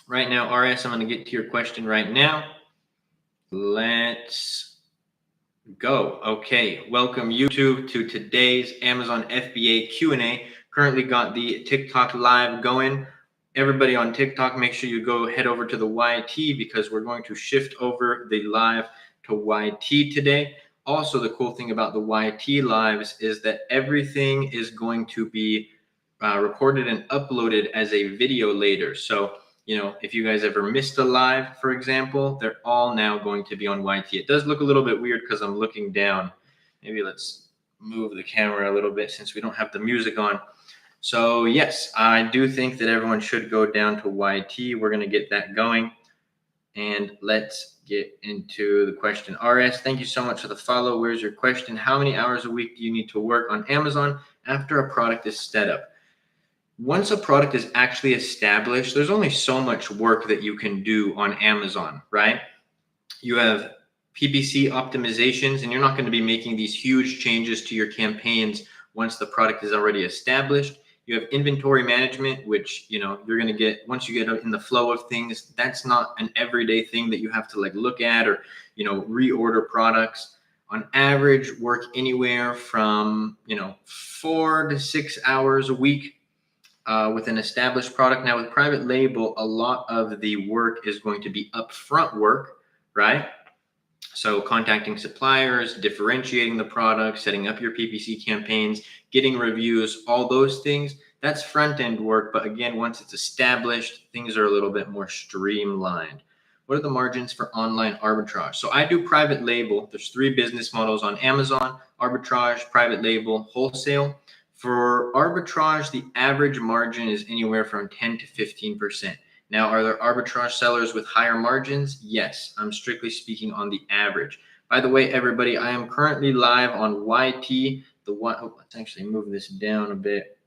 right now, RS, I'm going to get to your question right now. Let's go. Okay, welcome YouTube to today's Amazon FBA Q&A. Currently got the TikTok live going. Everybody on TikTok, make sure you go head over to the YT because we're going to shift over the live to YT today. Also, the cool thing about the YT lives is that everything is going to be recorded and uploaded as a video later. So, if you guys ever missed a live, for example, they're all now going to be on YT. It does look a little bit weird because I'm looking down. Maybe let's move the camera a little bit since we don't have the music on. So yes, I do think that everyone should go down to YT. We're going to get that going. And let's get into the question. RS, thank you so much for the follow. Where's your question? How many hours a week do you need to work on Amazon after a product is set up? Once a product is actually established, there's only so much work that you can do on Amazon, right? You have PPC optimizations, and you're not going to be making these huge changes to your campaigns once the product is already established. You have inventory management, which, you're going to get, once you get in the flow of things, that's not an everyday thing that you have to look at or, reorder products. On average, work anywhere from, 4 to 6 hours a week. With an established product. Now with private label, a lot of the work is going to be upfront work, right? So contacting suppliers, differentiating the product, setting up your PPC campaigns, getting reviews, all those things, that's front end work. But again, once it's established, things are a little bit more streamlined. What are the margins for online arbitrage? So I do private label. There's 3 business models on Amazon: arbitrage, private label, wholesale. For arbitrage, the average margin is anywhere from 10 to 15%. Now, are there arbitrage sellers with higher margins? Yes, I'm strictly speaking on the average. By the way, everybody, I am currently live on YT. Let's actually move this down a bit.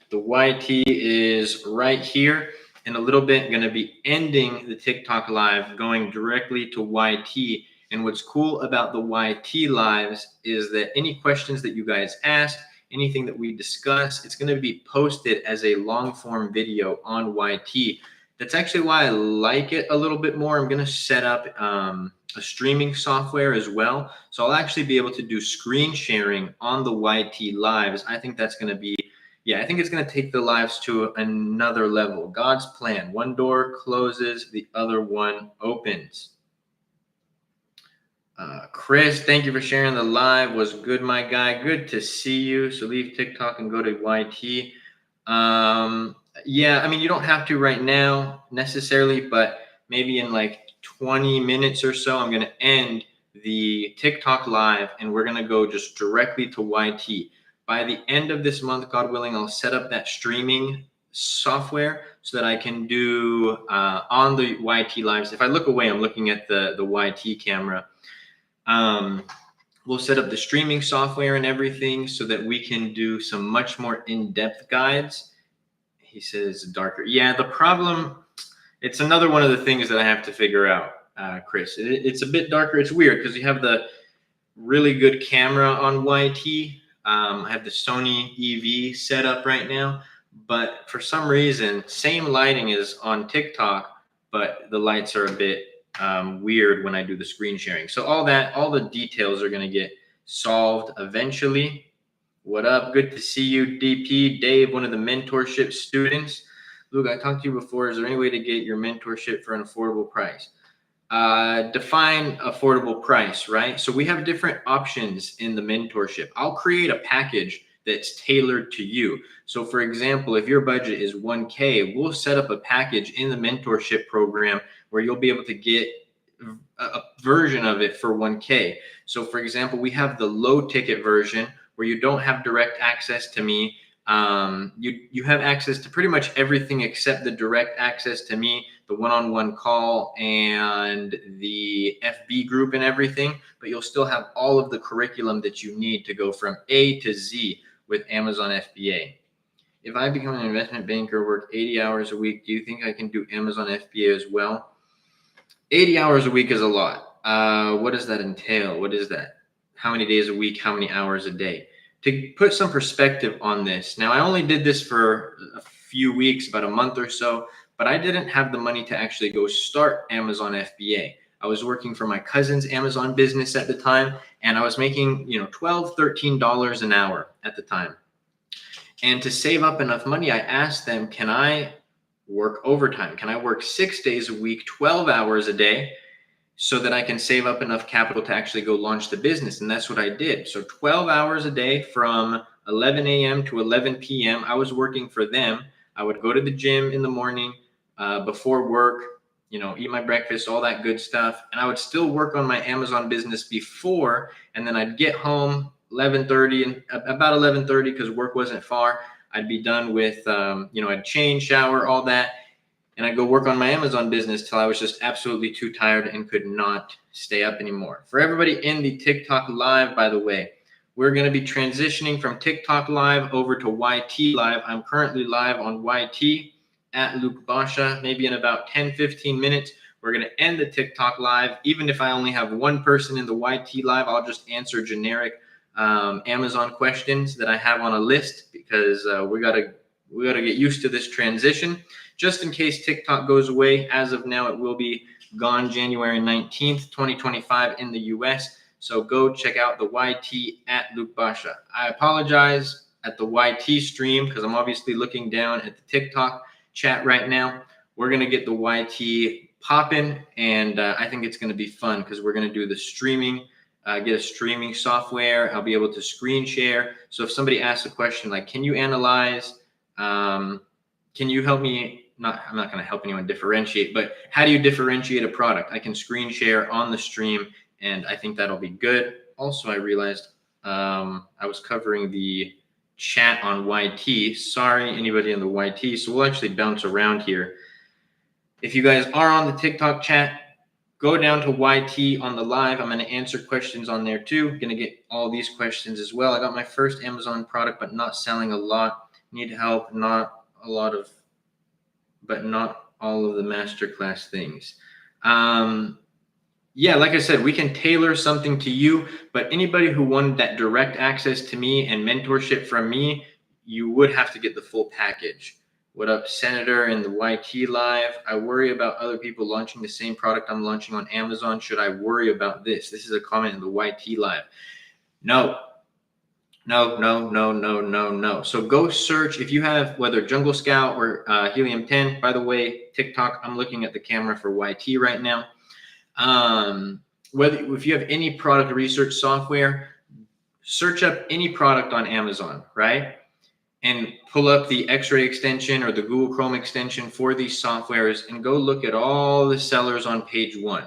The YT is right here. In a little bit, going to be ending the TikTok live, going directly to YT. And what's cool about the YT lives is that any questions that you guys ask, anything that we discuss, it's going to be posted as a long form video on YT. That's actually why I like it a little bit more. I'm going to set up a streaming software as well. So I'll actually be able to do screen sharing on the YT lives. I think that's going to be, I think it's going to take the lives to another level. God's plan. One door closes, the other one opens. Chris, thank you for sharing the live. Was good, my guy. Good to see you. So leave TikTok and go to YT. Yeah, I mean, you don't have to right now necessarily, but maybe in 20 minutes or so, I'm going to end the TikTok live and we're going to go just directly to YT. By the end of this month, God willing, I'll set up that streaming software so that I can do on the YT lives. If I look away, I'm looking at the YT camera. We'll set up the streaming software and everything so that we can do some much more in-depth guides. He says darker. Yeah, the problem, it's another one of the things that I have to figure out, Chris. It's a bit darker. It's weird because you have the really good camera on YT. I have the Sony EV set up right now, but for some reason, same lighting is on TikTok, but the lights are a bit weird when I do the screen sharing. So all the details are going to get solved eventually. What up? Good to see you, DP. Dave, one of the mentorship students. Luke, I talked to you before. Is there any way to get your mentorship for an affordable price? Define affordable price, right? So we have different options in the mentorship. I'll create a package that's tailored to you. So for example, if your budget is 1K, we'll set up a package in the mentorship program where you'll be able to get a version of it for 1K. So for example, we have the low ticket version where you don't have direct access to me. You have access to pretty much everything except the direct access to me, the one-on-one call and the FB group and everything, but you'll still have all of the curriculum that you need to go from A to Z with Amazon FBA. If I become an investment banker, work 80 hours a week, do you think I can do Amazon FBA as well? 80 hours a week is a lot. What does that entail? What is that? How many days a week? How many hours a day? To put some perspective on this, now I only did this for a few weeks, about a month or so, but I didn't have the money to actually go start Amazon FBA. I was working for my cousin's Amazon business at the time, and I was making, $12, $13 an hour at the time. And to save up enough money, I asked them, can I work overtime? Can I work 6 days a week, 12 hours a day, so that I can save up enough capital to actually go launch the business? And that's what I did. So 12 hours a day from 11 a.m. to 11 p.m. I was working for them. I would go to the gym in the morning before work, eat my breakfast, all that good stuff. And I would still work on my Amazon business before, and then I'd get home 11:30, and about 11:30, because work wasn't far. I'd be done with, I'd change, shower, all that. And I'd go work on my Amazon business till I was just absolutely too tired and could not stay up anymore. For everybody in the TikTok live, by the way, we're going to be transitioning from TikTok live over to YT live. I'm currently live on YT at Luke Basha. Maybe in about 10-15 minutes, we're going to end the TikTok live. Even if I only have one person in the YT live, I'll just answer generic Amazon questions that I have on a list, because we gotta get used to this transition. Just in case TikTok goes away, as of now, it will be gone January 19th, 2025 in the US. So go check out the YT at Luke Basha. I apologize at the YT stream, because I'm obviously looking down at the TikTok chat right now. We're going to get the YT popping, and I think it's going to be fun, because we're going to do the streaming, get a streaming software. I'll be able to screen share. So if somebody asks a question like, can you analyze, can you help me? I'm not going to help anyone differentiate, but how do you differentiate a product? I can screen share on the stream, and I think that'll be good. Also, I realized I was covering the chat on YT. Sorry, anybody in the YT. So we'll actually bounce around here. If you guys are on the TikTok chat, go down to YT on the live. I'm going to answer questions on there too. Going to get all these questions as well. I got my first Amazon product, but not selling a lot. Need help. Not all of the Masterclass things. Yeah, like I said, we can tailor something to you, but anybody who wanted that direct access to me and mentorship from me, you would have to get the full package. What up, Senator in the YT live? I worry about other people launching the same product I'm launching on Amazon. Should I worry about this? This is a comment in the YT live. No. So go search. If you have whether Jungle Scout or Helium 10, by the way, TikTok, I'm looking at the camera for YT right now. If you have any product research software, search up any product on Amazon, right? And pull up the X-ray extension or the Google Chrome extension for these softwares and go look at all the sellers on page 1.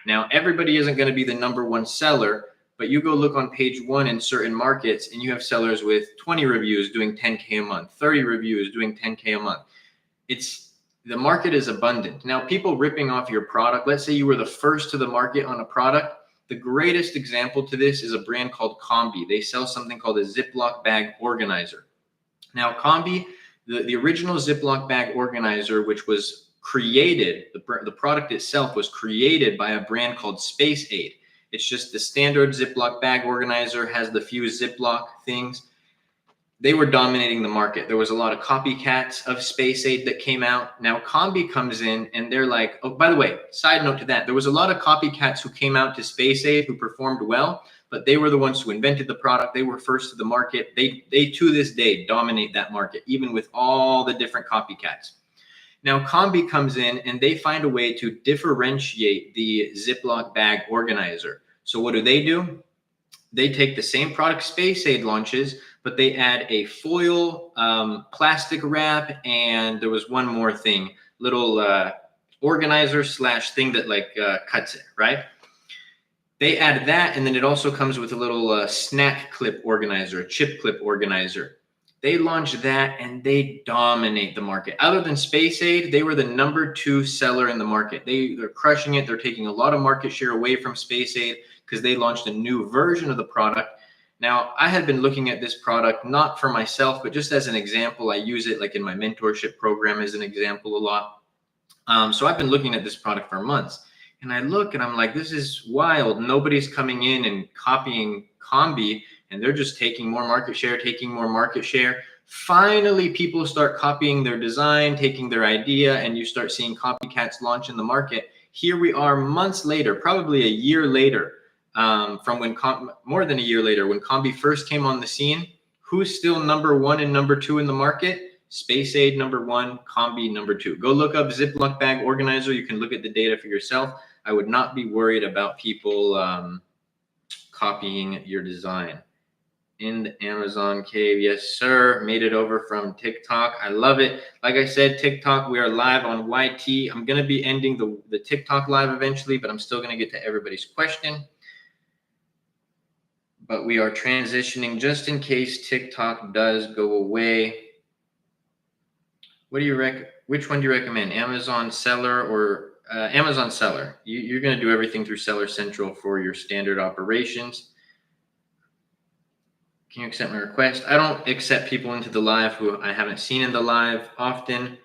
Now, everybody isn't going to be the #1 seller, but you go look on page 1 in certain markets and you have sellers with 20 reviews doing 10K a month, 30 reviews doing 10K a month. The market is abundant. Now, people ripping off your product, let's say you were the first to the market on a product. The greatest example to this is a brand called Combi. They sell something called a Ziploc bag organizer. Now, Combi, the original Ziploc bag organizer, which was created, the product itself was created by a brand called Space Aid. It's just the standard Ziploc bag organizer, has the few Ziploc things. They were dominating the market. There was a lot of copycats of Space Aid that came out. Now Combi comes in and they're like, oh, by the way, side note to that, there was a lot of copycats who came out to Space Aid who performed well, but they were the ones who invented the product. They were first to the market. They to this day dominate that market, even with all the different copycats. Now Combi comes in and they find a way to differentiate the Ziploc bag organizer. So what do? They take the same product Space Aid launches, but they add a foil plastic wrap, and there was one more thing, little organizer / thing that cuts it, right? They add that, and then it also comes with a little snack clip organizer, a chip clip organizer. They launch that, and they dominate the market. Other than Space Aid, they were the #2 seller in the market. They're crushing it. They're taking a lot of market share away from Space Aid because they launched a new version of the product. Now, I had been looking at this product, not for myself, but just as an example. I use it like in my mentorship program as an example a lot. So I've been looking at this product for months, and I look and I'm like, this is wild. Nobody's coming in and copying Combi, and they're just taking more market share. Finally, people start copying their design, taking their idea, and you start seeing copycats launch in the market. Here we are months later, probably a year later, from when more than a year later, when Combi first came on the scene. Who's still number one and number two in the market? Space Aid number one, Combi number two. Go look up Ziploc bag organizer. You can look at the data for yourself. I would not be worried about people copying your design. In the Amazon cave, yes sir. Made it over from TikTok. I love it. Like I said, TikTok, we are live on YT. I'm going to be ending the TikTok live eventually, but I'm still going to get to everybody's question. But we are transitioning just in case TikTok does go away. What do you which one do you recommend? Amazon Seller or Amazon Seller? You're going to do everything through Seller Central for your standard operations. Can you accept my request? I don't accept people into the live who I haven't seen in the live often.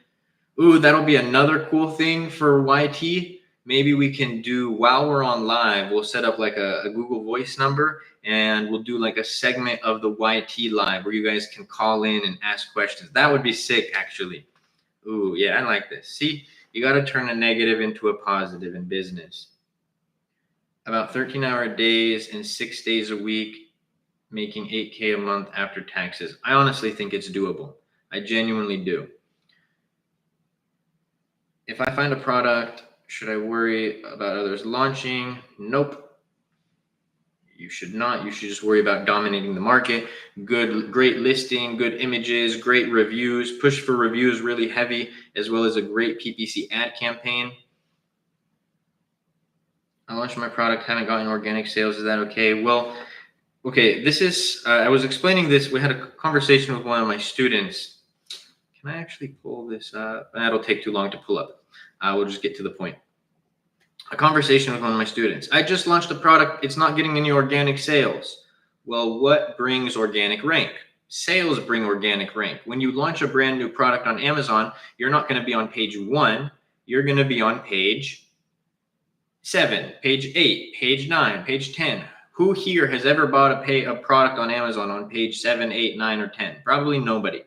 Ooh, that'll be another cool thing for YT. Maybe we can do, while we're on live, we'll set up like a Google Voice number, and we'll do like a segment of the YT live where you guys can call in and ask questions. That would be sick, actually. Ooh, yeah, I like this. See, you got to turn a negative into a positive in business. About 13-hour days and 6 days a week, making $8K a month after taxes. I honestly think it's doable. I genuinely do. If I find a product, should I worry about others launching? Nope. You should not. You should just worry about dominating the market. Great listing, good images, great reviews. Push for reviews really heavy, as well as a great PPC ad campaign. I launched my product, haven't gotten organic sales. Is that okay? Well, okay, this is, I was explaining this. We had a conversation with one of my students. Can I actually pull this up? That'll take too long to pull up. We'll just get to the point. A conversation with one of my students. I just launched a product. It's not getting any organic sales. Well, what brings organic rank? Sales bring organic rank. When you launch a brand new product on Amazon, you're not going to be on page 1. You're going to be on page 7, page 8, page 9, page 10. Who here has ever bought a product on Amazon on page 7, 8, 9, or 10? Probably nobody.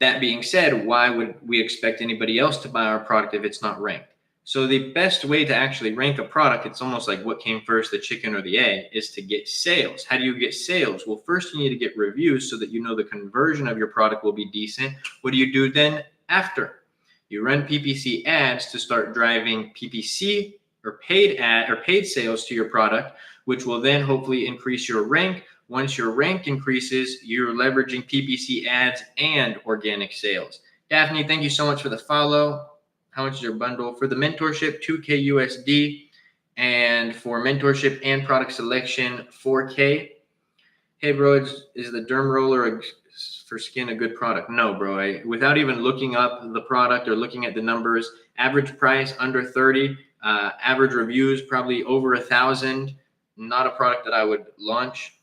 That being said, why would we expect anybody else to buy our product if it's not ranked? So the best way to actually rank a product, it's almost like what came first, the chicken or the egg, is to get sales. How do you get sales? Well, first you need to get reviews so that you know the conversion of your product will be decent. What do you do then after? You run PPC ads to start driving PPC or paid sales to your product, which will then hopefully increase your rank. Once your rank increases, you're leveraging PPC ads and organic sales. Daphne, thank you so much for the follow. How much is your bundle? For the mentorship, 2K USD. And for mentorship and product selection, 4K. Hey, bro, is the derm roller for skin a good product? No, bro. Without even looking up the product or looking at the numbers, average price under 30, average reviews probably over 1,000. Not a product that I would launch.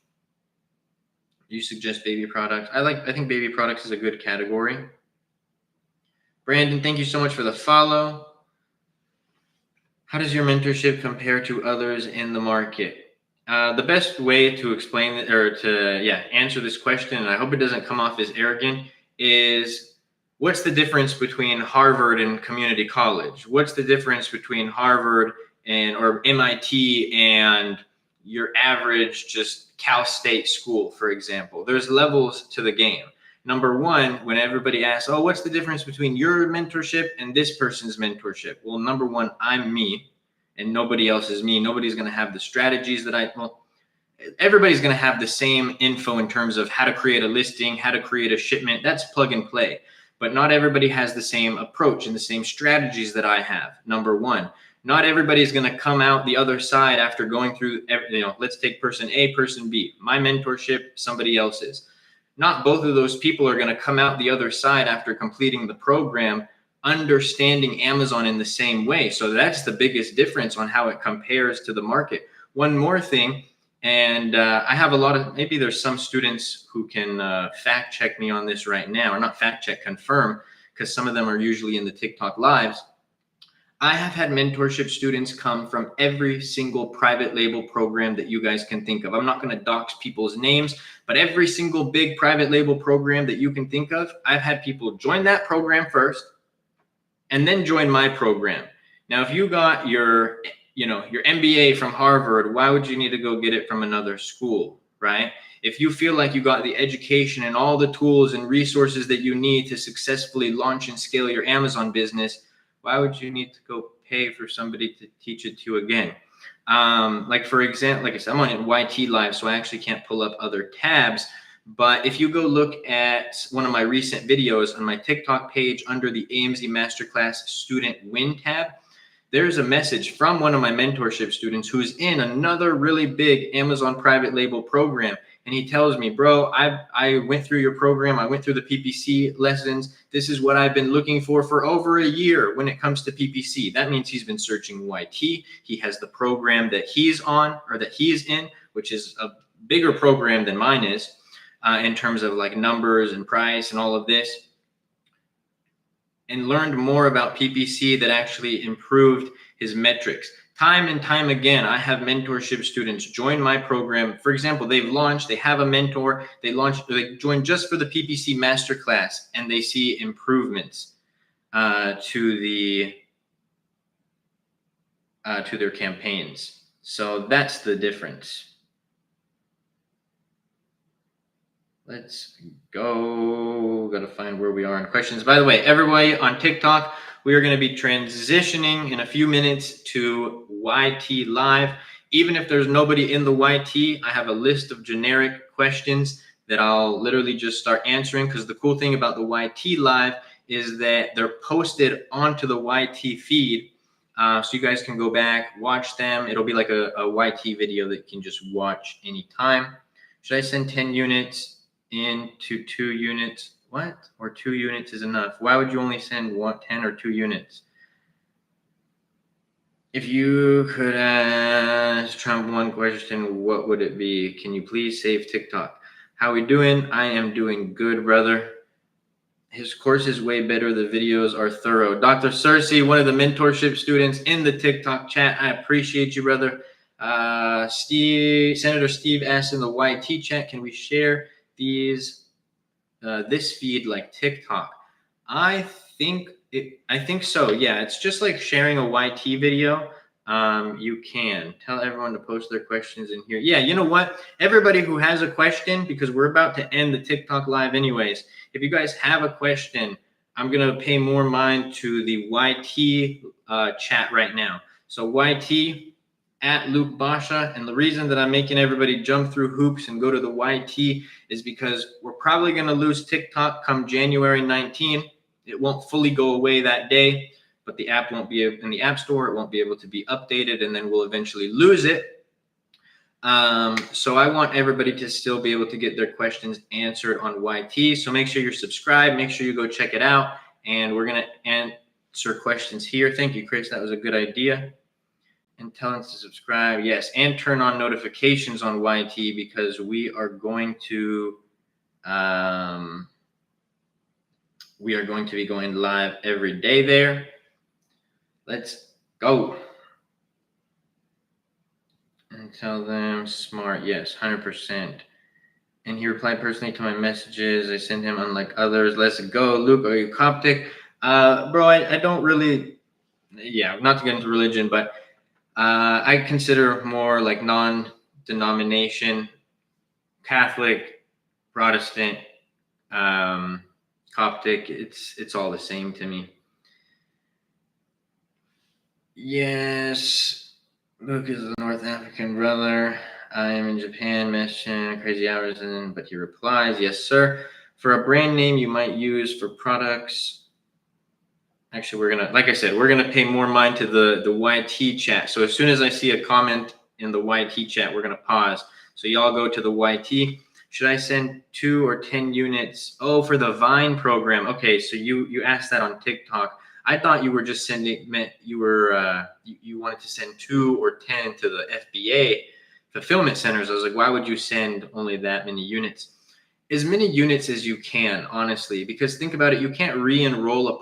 You suggest baby products. I think baby products is a good category. Brandon, thank you so much for the follow. How does your mentorship compare to others in the market? The best way to explain it, or to answer this question, and I hope it doesn't come off as arrogant, is what's the difference between Harvard and community college? What's the difference between Harvard or MIT and your average just Cal State school, for example? There's levels to the game. Number one, when everybody asks, oh, what's the difference between your mentorship and this person's mentorship? Well, number one, I'm me and nobody else is me. Nobody's going to have the strategies that everybody's going to have the same info in terms of how to create a listing, how to create a shipment. That's plug and play. But not everybody has the same approach and the same strategies that I have. Number one, not everybody's going to come out the other side after going through, let's take person A, person B. My mentorship, somebody else's. Not both of those people are going to come out the other side after completing the program, understanding Amazon in the same way. So that's the biggest difference on how it compares to the market. One more thing, and I have maybe there's some students who can fact check me on this right now, or not fact check, confirm, because some of them are usually in the TikTok lives. I have had mentorship students come from every single private label program that you guys can think of. I'm not going to dox people's names, but every single big private label program that you can think of, I've had people join that program first and then join my program. Now, if you got your MBA from Harvard, why would you need to go get it from another school, right? If you feel like you got the education and all the tools and resources that you need to successfully launch and scale your Amazon business, why would you need to go pay for somebody to teach it to you again? Like for example, like I said, I'm on YT Live, so I actually can't pull up other tabs. But if you go look at one of my recent videos on my TikTok page under the AMZ Masterclass Student Win tab, there's a message from one of my mentorship students who's in another really big Amazon private label program. And he tells me, bro, I went through your program. I went through the PPC lessons. This is what I've been looking for over a year when it comes to PPC. That means he's been searching YT. He has the program that he's on or that he's in, which is a bigger program than mine is in terms of like numbers and price and all of this. And learned more about PPC that actually improved his metrics. Time and time again, I have mentorship students join my program. For example, they have a mentor, they join just for the PPC Masterclass, and they see improvements to their campaigns. So that's the difference. Let's go. Got to find where we are in questions. By the way, everybody on TikTok, we are going to be transitioning in a few minutes to YT Live. Even if there's nobody in the YT, I have a list of generic questions that I'll literally just start answering, because the cool thing about the YT Live is that they're posted onto the YT feed. So you guys can go back, watch them. It'll be like a YT video that you can just watch anytime. Should I send 10 units into 2 units? What? Or 2 units is enough? Why would you only send 10 or 2 units? If you could ask Trump one question, what would it be? Can you please save TikTok? How we doing? I am doing good, brother. His course is way better. The videos are thorough. Dr. Cersei, one of the mentorship students in the TikTok chat. I appreciate you, brother. Senator Steve asked in the YT chat, can we share this feed like TikTok? I think so. Yeah, it's just like sharing a YT video. You can tell everyone to post their questions in here. Yeah, you know what? Everybody who has a question, because we're about to end the TikTok live anyways. If you guys have a question, I'm gonna pay more mind to the YT chat right now. So YT at Luke Basha, and the reason that I'm making everybody jump through hoops and go to the YT is because we're probably going to lose TikTok come January 19. It won't fully go away that day, but the app won't be in the App Store. It won't be able to be updated, and then we'll eventually lose it. So I want everybody to still be able to get their questions answered on YT. So make sure you're subscribed. Make sure you go check it out, and we're going to answer questions here. Thank you, Chris. That was a good idea. And tell us to subscribe. Yes, and turn on notifications on YT, because we are going to be going live every day there. Let's go. And tell them smart. Yes, 100%. And he replied personally to my messages. I sent him unlike others. Let's go. Luke, are you Coptic? Bro, I don't really, not to get into religion, but I consider more like non-denomination, Catholic, Protestant, Coptic. It's all the same to me. Yes, Luke is a North African brother. I am in Japan, messaging crazy hours, but he replies, yes, sir. For a brand name you might use for products. Actually, like I said, we're gonna pay more mind to the YT chat. So as soon as I see a comment in the YT chat, we're gonna pause. So y'all go to the YT. Should I send 2 or 10 units? Oh, for the Vine program. Okay, so you asked that on TikTok. I thought you were just sending, you wanted to send 2 or 10 to the FBA fulfillment centers. I was like, why would you send only that many units? As many units as you can, honestly, because think about it, you can't re-enroll a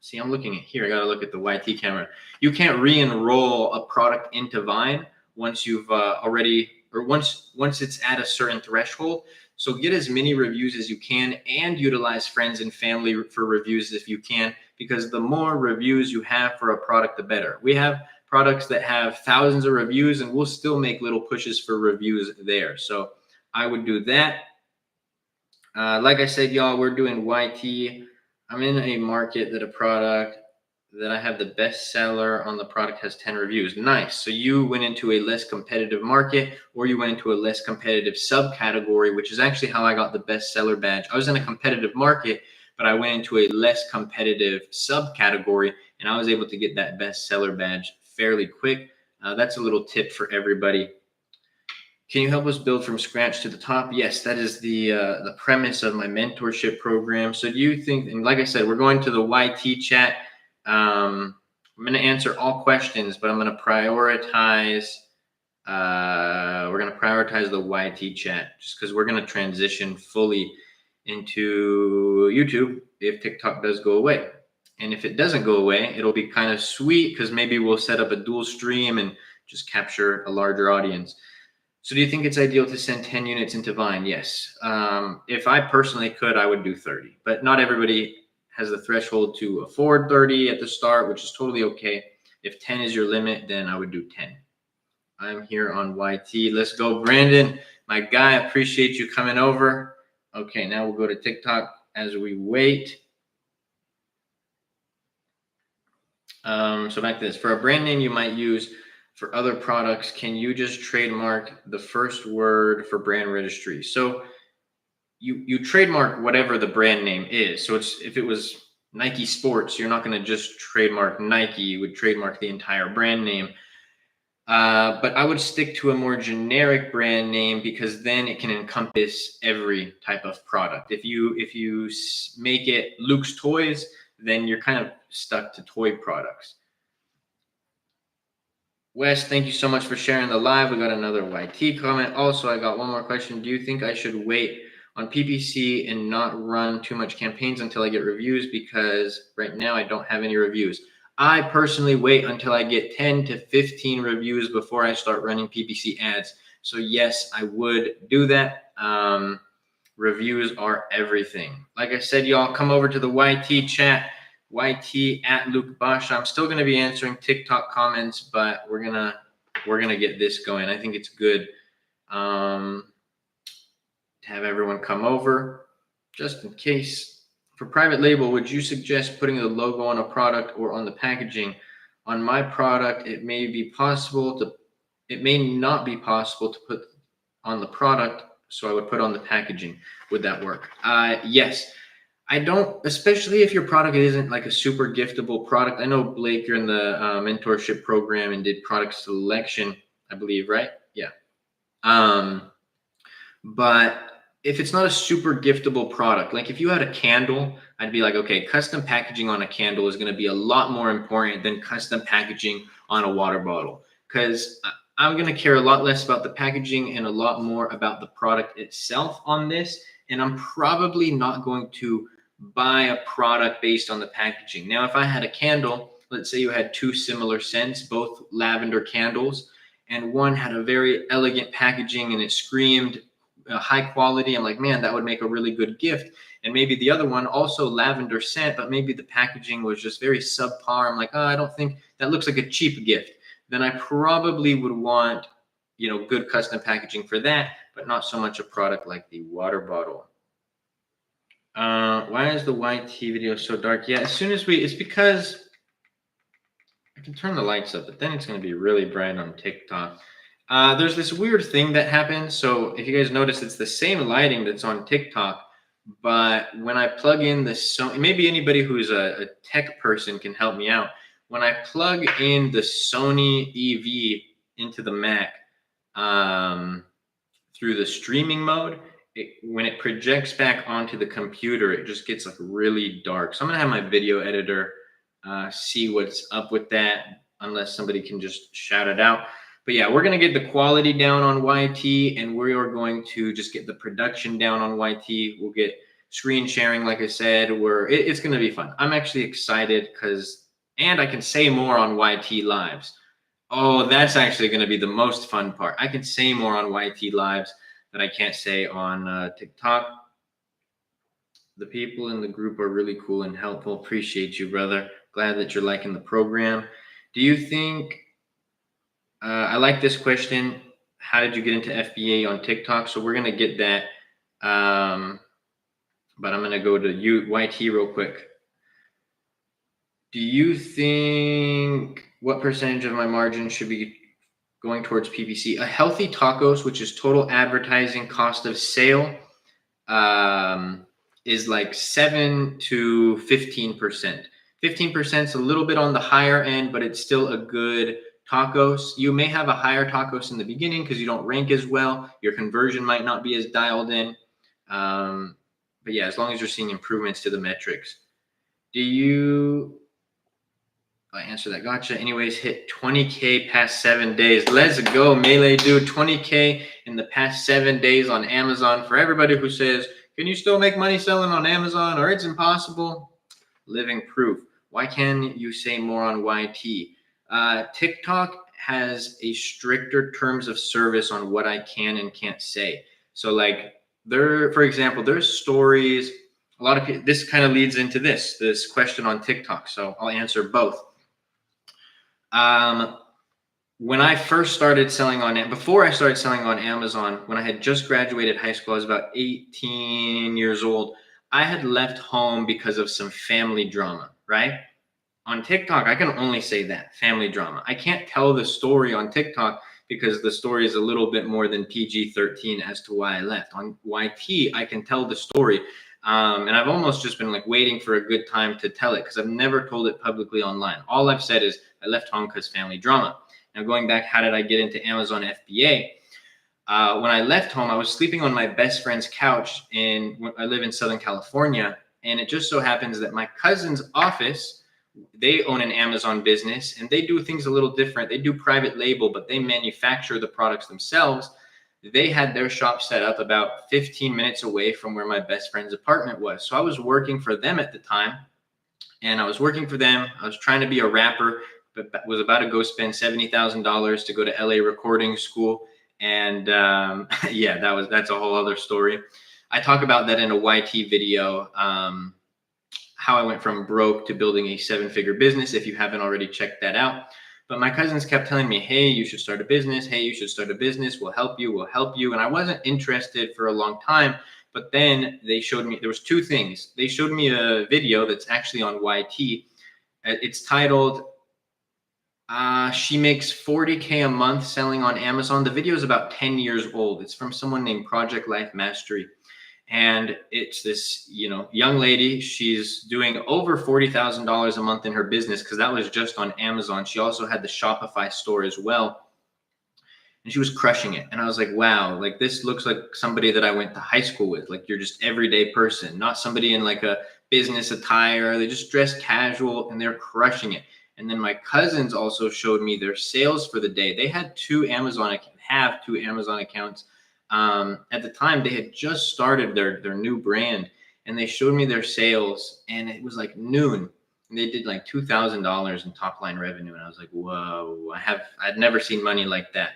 See, I'm looking at here. I got to look at the YT camera. You can't re-enroll a product into Vine once you've once it's at a certain threshold. So get as many reviews as you can and utilize friends and family for reviews if you can, because the more reviews you have for a product, the better. We have products that have thousands of reviews and we'll still make little pushes for reviews there. So I would do that. Like I said, y'all, we're doing YT. I'm in a market that a product that I have the best seller on the product has 10 reviews. Nice. So you went into a less competitive market, or you went into a less competitive subcategory, which is actually how I got the best seller badge. I was in a competitive market, but I went into a less competitive subcategory and I was able to get that best seller badge fairly quick. That's a little tip for everybody. Can you help us build from scratch to the top? Yes, that is the premise of my mentorship program. So do you think, and like I said, we're going to the YT chat. I'm going to answer all questions, but I'm going to prioritize, the YT chat just because we're going to transition fully into YouTube if TikTok does go away. And if it doesn't go away, it'll be kind of sweet because maybe we'll set up a dual stream and just capture a larger audience. So do you think it's ideal to send 10 units into Vine? Yes. If I personally could, I would do 30, but not everybody has the threshold to afford 30 at the start, which is totally okay. If 10 is your limit, then I would do 10. I'm here on YT. Let's go, Brandon. My guy, appreciate you coming over. Okay, now we'll go to TikTok as we wait. So back to this. For a brand name you might use for other products, can you just trademark the first word for brand registry? So you trademark whatever the brand name is. So if it was Nike Sports, you're not going to just trademark Nike. You would trademark the entire brand name. But I would stick to a more generic brand name because then it can encompass every type of product. If you make it Luke's Toys, then you're kind of stuck to toy products. Wes, thank you so much for sharing the live. We got another YT comment. Also, I got one more question. Do you think I should wait on PPC and not run too much campaigns until I get reviews? Because right now I don't have any reviews. I personally wait until I get 10 to 15 reviews before I start running PPC ads. So yes, I would do that. Reviews are everything. Like I said, y'all, come over to the YT chat. YT at Luke Bosch. I'm still going to be answering TikTok comments, but we're gonna get this going. I think it's good to have everyone come over just in case. For private label, would you suggest putting the logo on a product or on the packaging? On my product, it may not be possible to put on the product, so I would put on the packaging. Would that work? Yes. I don't, especially if your product isn't like a super giftable product. I know, Blake, you're in the mentorship program and did product selection, I believe, right? Yeah. But if it's not a super giftable product, like if you had a candle, I'd be like, okay, custom packaging on a candle is going to be a lot more important than custom packaging on a water bottle, because I'm going to care a lot less about the packaging and a lot more about the product itself on this. And I'm probably not going to buy a product based on the packaging. Now, if I had a candle, let's say you had two similar scents, both lavender candles, and one had a very elegant packaging and it screamed high quality. I'm like, man, that would make a really good gift. And maybe the other one also lavender scent, but maybe the packaging was just very subpar. I'm like, oh, I don't think that looks like a cheap gift. Then I probably would want, good custom packaging for that, but not so much a product like the water bottle. Why is the YT video so dark? Yeah, it's because I can turn the lights up, but then it's going to be really bright on TikTok. There's this weird thing that happens. So if you guys notice, it's the same lighting that's on TikTok, but when I plug in the Sony, maybe anybody who's a tech person can help me out. When I plug in the Sony EV into the Mac through the streaming mode, when it projects back onto the computer, it just gets like really dark. So I'm gonna have my video editor see what's up with that, unless somebody can just shout it out. But yeah, we're gonna get the quality down on YT, and we are going to just get the production down on YT. We'll get screen sharing, like I said, it's going to be fun. I'm actually excited and I can say more on YT Lives. Oh, that's actually going to be the most fun part. I can say more on YT Lives that I can't say on TikTok. The people in the group are really cool and helpful. Appreciate you, brother. Glad that you're liking the program. Do you think, I like this question. How did you get into FBA on TikTok? So we're going to get that. But I'm going to go to YT real quick. Do you think what percentage of my margin should be going towards PPC? A healthy tacos, which is total advertising cost of sale, is like 7 to 15%. 15% is a little bit on the higher end, but it's still a good tacos. You may have a higher tacos in the beginning because you don't rank as well. Your conversion might not be as dialed in. But yeah, as long as you're seeing improvements to the metrics. I answer that. Gotcha. Anyways, hit 20K past 7 days. Let's go, Melee dude. 20K in the past 7 days on Amazon. For everybody who says, can you still make money selling on Amazon or it's impossible? Living proof. Why can't you say more on YT? TikTok has a stricter terms of service on what I can and can't say. So like for example, there's stories. A lot of people, this kind of leads into this question on TikTok. So I'll answer both. When I first started selling before I started selling on Amazon, when I had just graduated high school, I was about 18 years old. I had left home because of some family drama, right? On TikTok, I can only say that, family drama. I can't tell the story on TikTok because the story is a little bit more than PG-13 as to why I left. On YT, I can tell the story. And I've almost just been like waiting for a good time to tell it because I've never told it publicly online. All I've said is I left home because family drama. Now going back, how did I get into Amazon FBA? When I left home, I was sleeping on my best friend's couch I live in Southern California. And it just so happens that my cousin's office, they own an Amazon business and they do things a little different. They do private label, but they manufacture the products themselves. They had their shop set up about 15 minutes away from where my best friend's apartment was. So I was working for them at the time, and I was working for them. I was trying to be a rapper, but was about to go spend $70,000 to go to LA recording school. And yeah, that's a whole other story. I talk about that in a YT video, how I went from broke to building a 7-figure business. If you haven't already checked that out. But my cousins kept telling me, hey, you should start a business. Hey, you should start a business. We'll help you. We'll help you. And I wasn't interested for a long time. But then they showed me, there was 2 things. They showed me a video that's actually on YT. It's titled, she makes 40K a month selling on Amazon. The video is about 10 years old. It's from someone named Project Life Mastery. And it's this, young lady. She's doing over $40,000 a month in her business because that was just on Amazon. She also had the Shopify store as well. And she was crushing it. And I was like, wow, like this looks like somebody that I went to high school with. Like you're just everyday person, not somebody in like a business attire. They just dress casual and they're crushing it. And then my cousins also showed me their sales for the day. They had 2 Amazon accounts. At the time they had just started their new brand, and they showed me their sales, and it was like noon and they did like $2,000 in top line revenue. And I was like, whoa, I'd never seen money like that.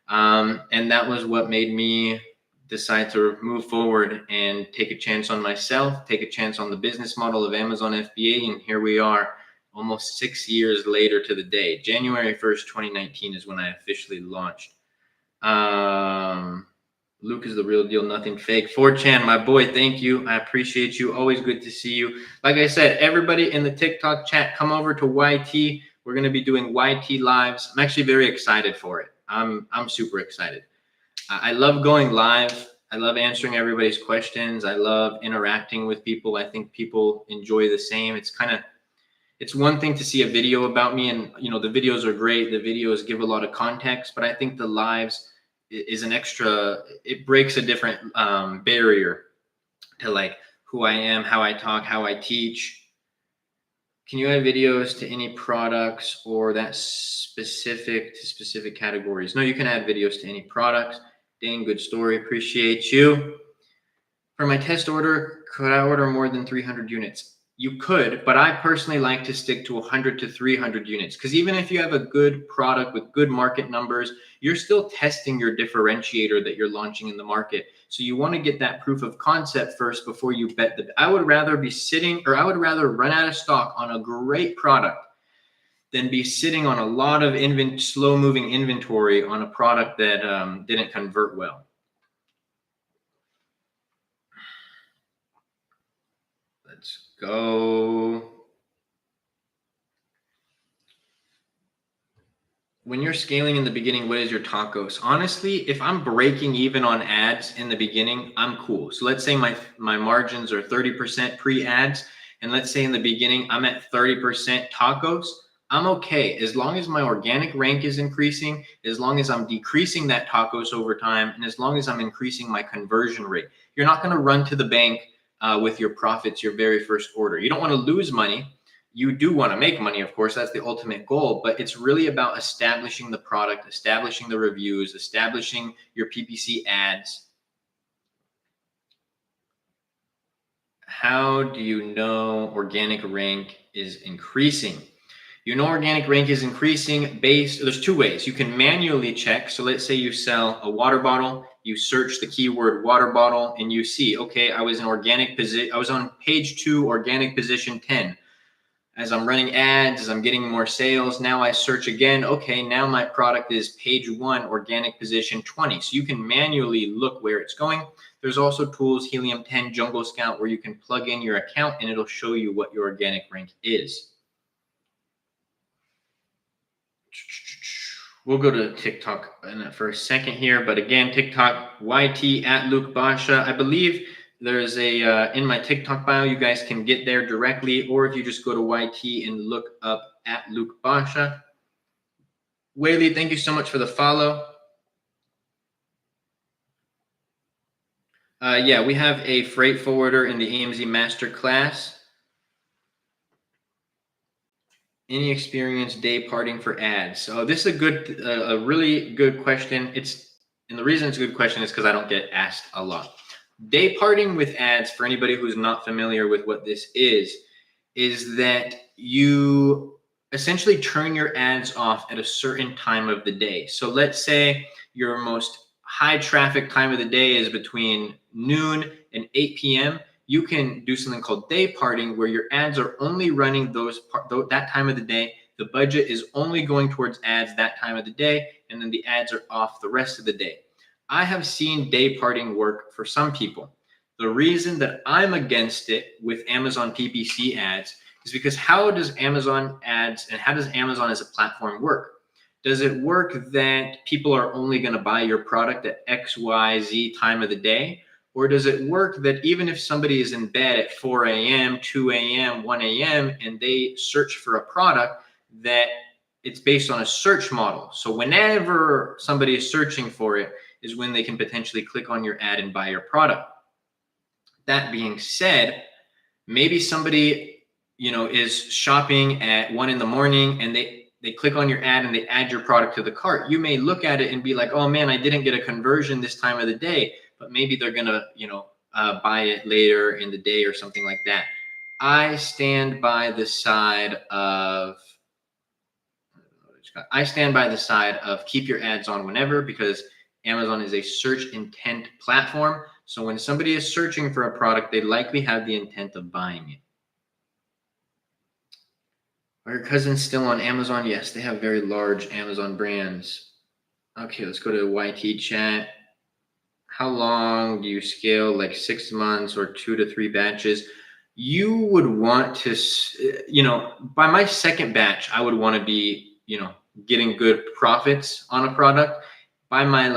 And that was what made me decide to move forward and take a chance on myself, take a chance on the business model of Amazon FBA. And here we are almost 6 years later to the day. January 1st, 2019 is when I officially launched. Luke is the real deal, nothing fake. 4chan, my boy, thank you. I appreciate you. Always good to see you. Like I said, everybody in the TikTok chat, come over to YT. We're going to be doing YT lives. I'm actually very excited for it. I'm super excited. I love going live. I love answering everybody's questions. I love interacting with people. I think people enjoy the same. It's one thing to see a video about me, and the videos are great. The videos give a lot of context, but I think the lives is an extra, it breaks a different barrier to like who I am, how I talk, how I teach. Can you add videos to any products or that specific to specific categories? No, you can add videos to any products. Dane, good story. Appreciate you. For my test order, Could I order more than 300 units? You could, but I personally like to stick to 100 to 300 units because even if you have a good product with good market numbers, you're still testing your differentiator that you're launching in the market. So you want to get that proof of concept first before you bet that. I would rather be sitting, or I would rather run out of stock on a great product than be sitting on a lot of slow moving inventory on a product that didn't convert well. Let's go. When you're scaling in the beginning, what is your tacos? Honestly, if I'm breaking even on ads in the beginning, I'm cool. So let's say my margins are 30% pre-ads, and let's say in the beginning I'm at 30% tacos, I'm okay. As long as my organic rank is increasing, as long as I'm decreasing that tacos over time, and as long as I'm increasing my conversion rate. You're not gonna run to the bank with your profits your very first order. You don't wanna lose money. You do want to make money, of course, that's the ultimate goal, but it's really about establishing the product, establishing the reviews, establishing your PPC ads. How do you know organic rank is increasing? You know organic rank is increasing there's two ways. You can manually check. So let's say you sell a water bottle, you search the keyword water bottle, and you see, okay, I was on page 2, organic position 10. As I'm running ads, as I'm getting more sales, now I search again. Okay, now my product is page 1, organic position 20. So you can manually look where it's going. There's also tools, Helium 10, Jungle Scout, where you can plug in your account and it'll show you what your organic rank is. We'll go to TikTok for a second here, but again, TikTok, YT at Luke Basha. I believe there's in my TikTok bio, you guys can get there directly, or if you just go to YT and look up at Luke Basha. Whaley, thank you so much for the follow. Yeah, we have a freight forwarder in the AMZ Masterclass. Any experience day parting for ads? So this is a really good question. And the reason it's a good question is because I don't get asked a lot. Day parting with ads, for anybody who's not familiar with what this is that you essentially turn your ads off at a certain time of the day. So let's say your most high traffic time of the day is between noon and 8 p.m. You can do something called day parting, where your ads are only running that time of the day. The budget is only going towards ads that time of the day, and then the ads are off the rest of the day. I have seen day parting work for some people. The reason that I'm against it with Amazon PPC ads is because how does Amazon ads and how does Amazon as a platform work? Does it work that people are only going to buy your product at X, Y, Z time of the day? Or does it work that even if somebody is in bed at 4 a.m., 2 a.m., 1 a.m., and they search for a product, that it's based on a search model? So whenever somebody is searching for it is when they can potentially click on your ad and buy your product. That being said, maybe somebody, is shopping at 1 in the morning and they click on your ad and they add your product to the cart. You may look at it and be like, oh man, I didn't get a conversion this time of the day, but maybe they're going to, buy it later in the day or something like that. I stand by the side of keep your ads on whenever, because Amazon is a search intent platform. So when somebody is searching for a product, they likely have the intent of buying it. Are your cousins still on Amazon? Yes, they have very large Amazon brands. Okay, let's go to YT chat. How long do you scale? Like 6 months or 2 to 3 batches? You would want to, by my second batch, I would want to be, getting good profits on a product. By my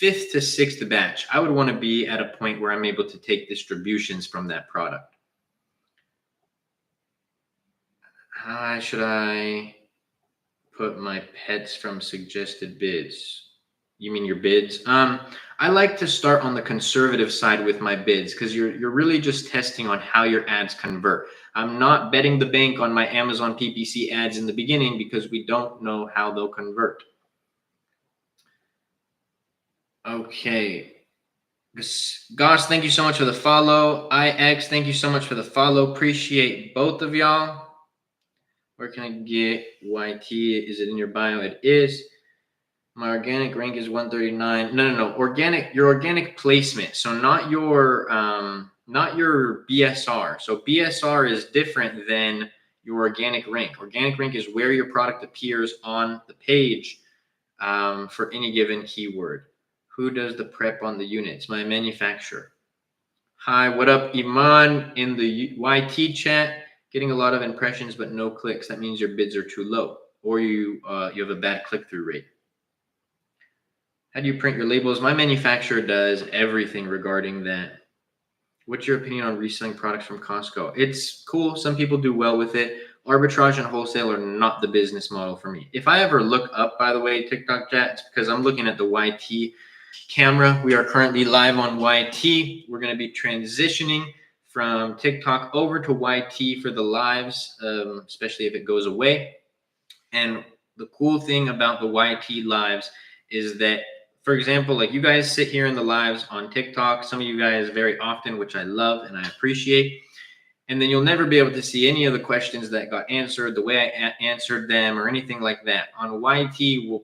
5th to 6th batch, I would want to be at a point where I'm able to take distributions from that product. How should I put my pets from suggested bids? You mean your bids? I like to start on the conservative side with my bids, because you're really just testing on how your ads convert. I'm not betting the bank on my Amazon PPC ads in the beginning because we don't know how they'll convert. Okay. Gosh, thank you so much for the follow. IX, thank you so much for the follow. Appreciate both of y'all. Where can I get YT? Is it in your bio? It is. My organic rank is 139. No. Your organic placement. So not your BSR. So BSR is different than your organic rank. Organic rank is where your product appears on the page for any given keyword. Who does the prep on the units? My manufacturer. Hi, what up, Iman in the YT chat? Getting a lot of impressions but no clicks. That means your bids are too low, or you have a bad click-through rate. How do you print your labels? My manufacturer does everything regarding that. What's your opinion on reselling products from Costco? It's cool. Some people do well with it. Arbitrage and wholesale are not the business model for me. If I ever look up, by the way, TikTok chat, it's because I'm looking at the YT camera. We are currently live on YT. We're going to be transitioning from TikTok over to YT for the lives, especially if it goes away. And the cool thing about the YT lives is that, for example, like you guys sit here in the lives on TikTok, some of you guys very often, which I love and I appreciate. And then you'll never be able to see any of the questions that got answered, the way I answered them, or anything like that. On YT,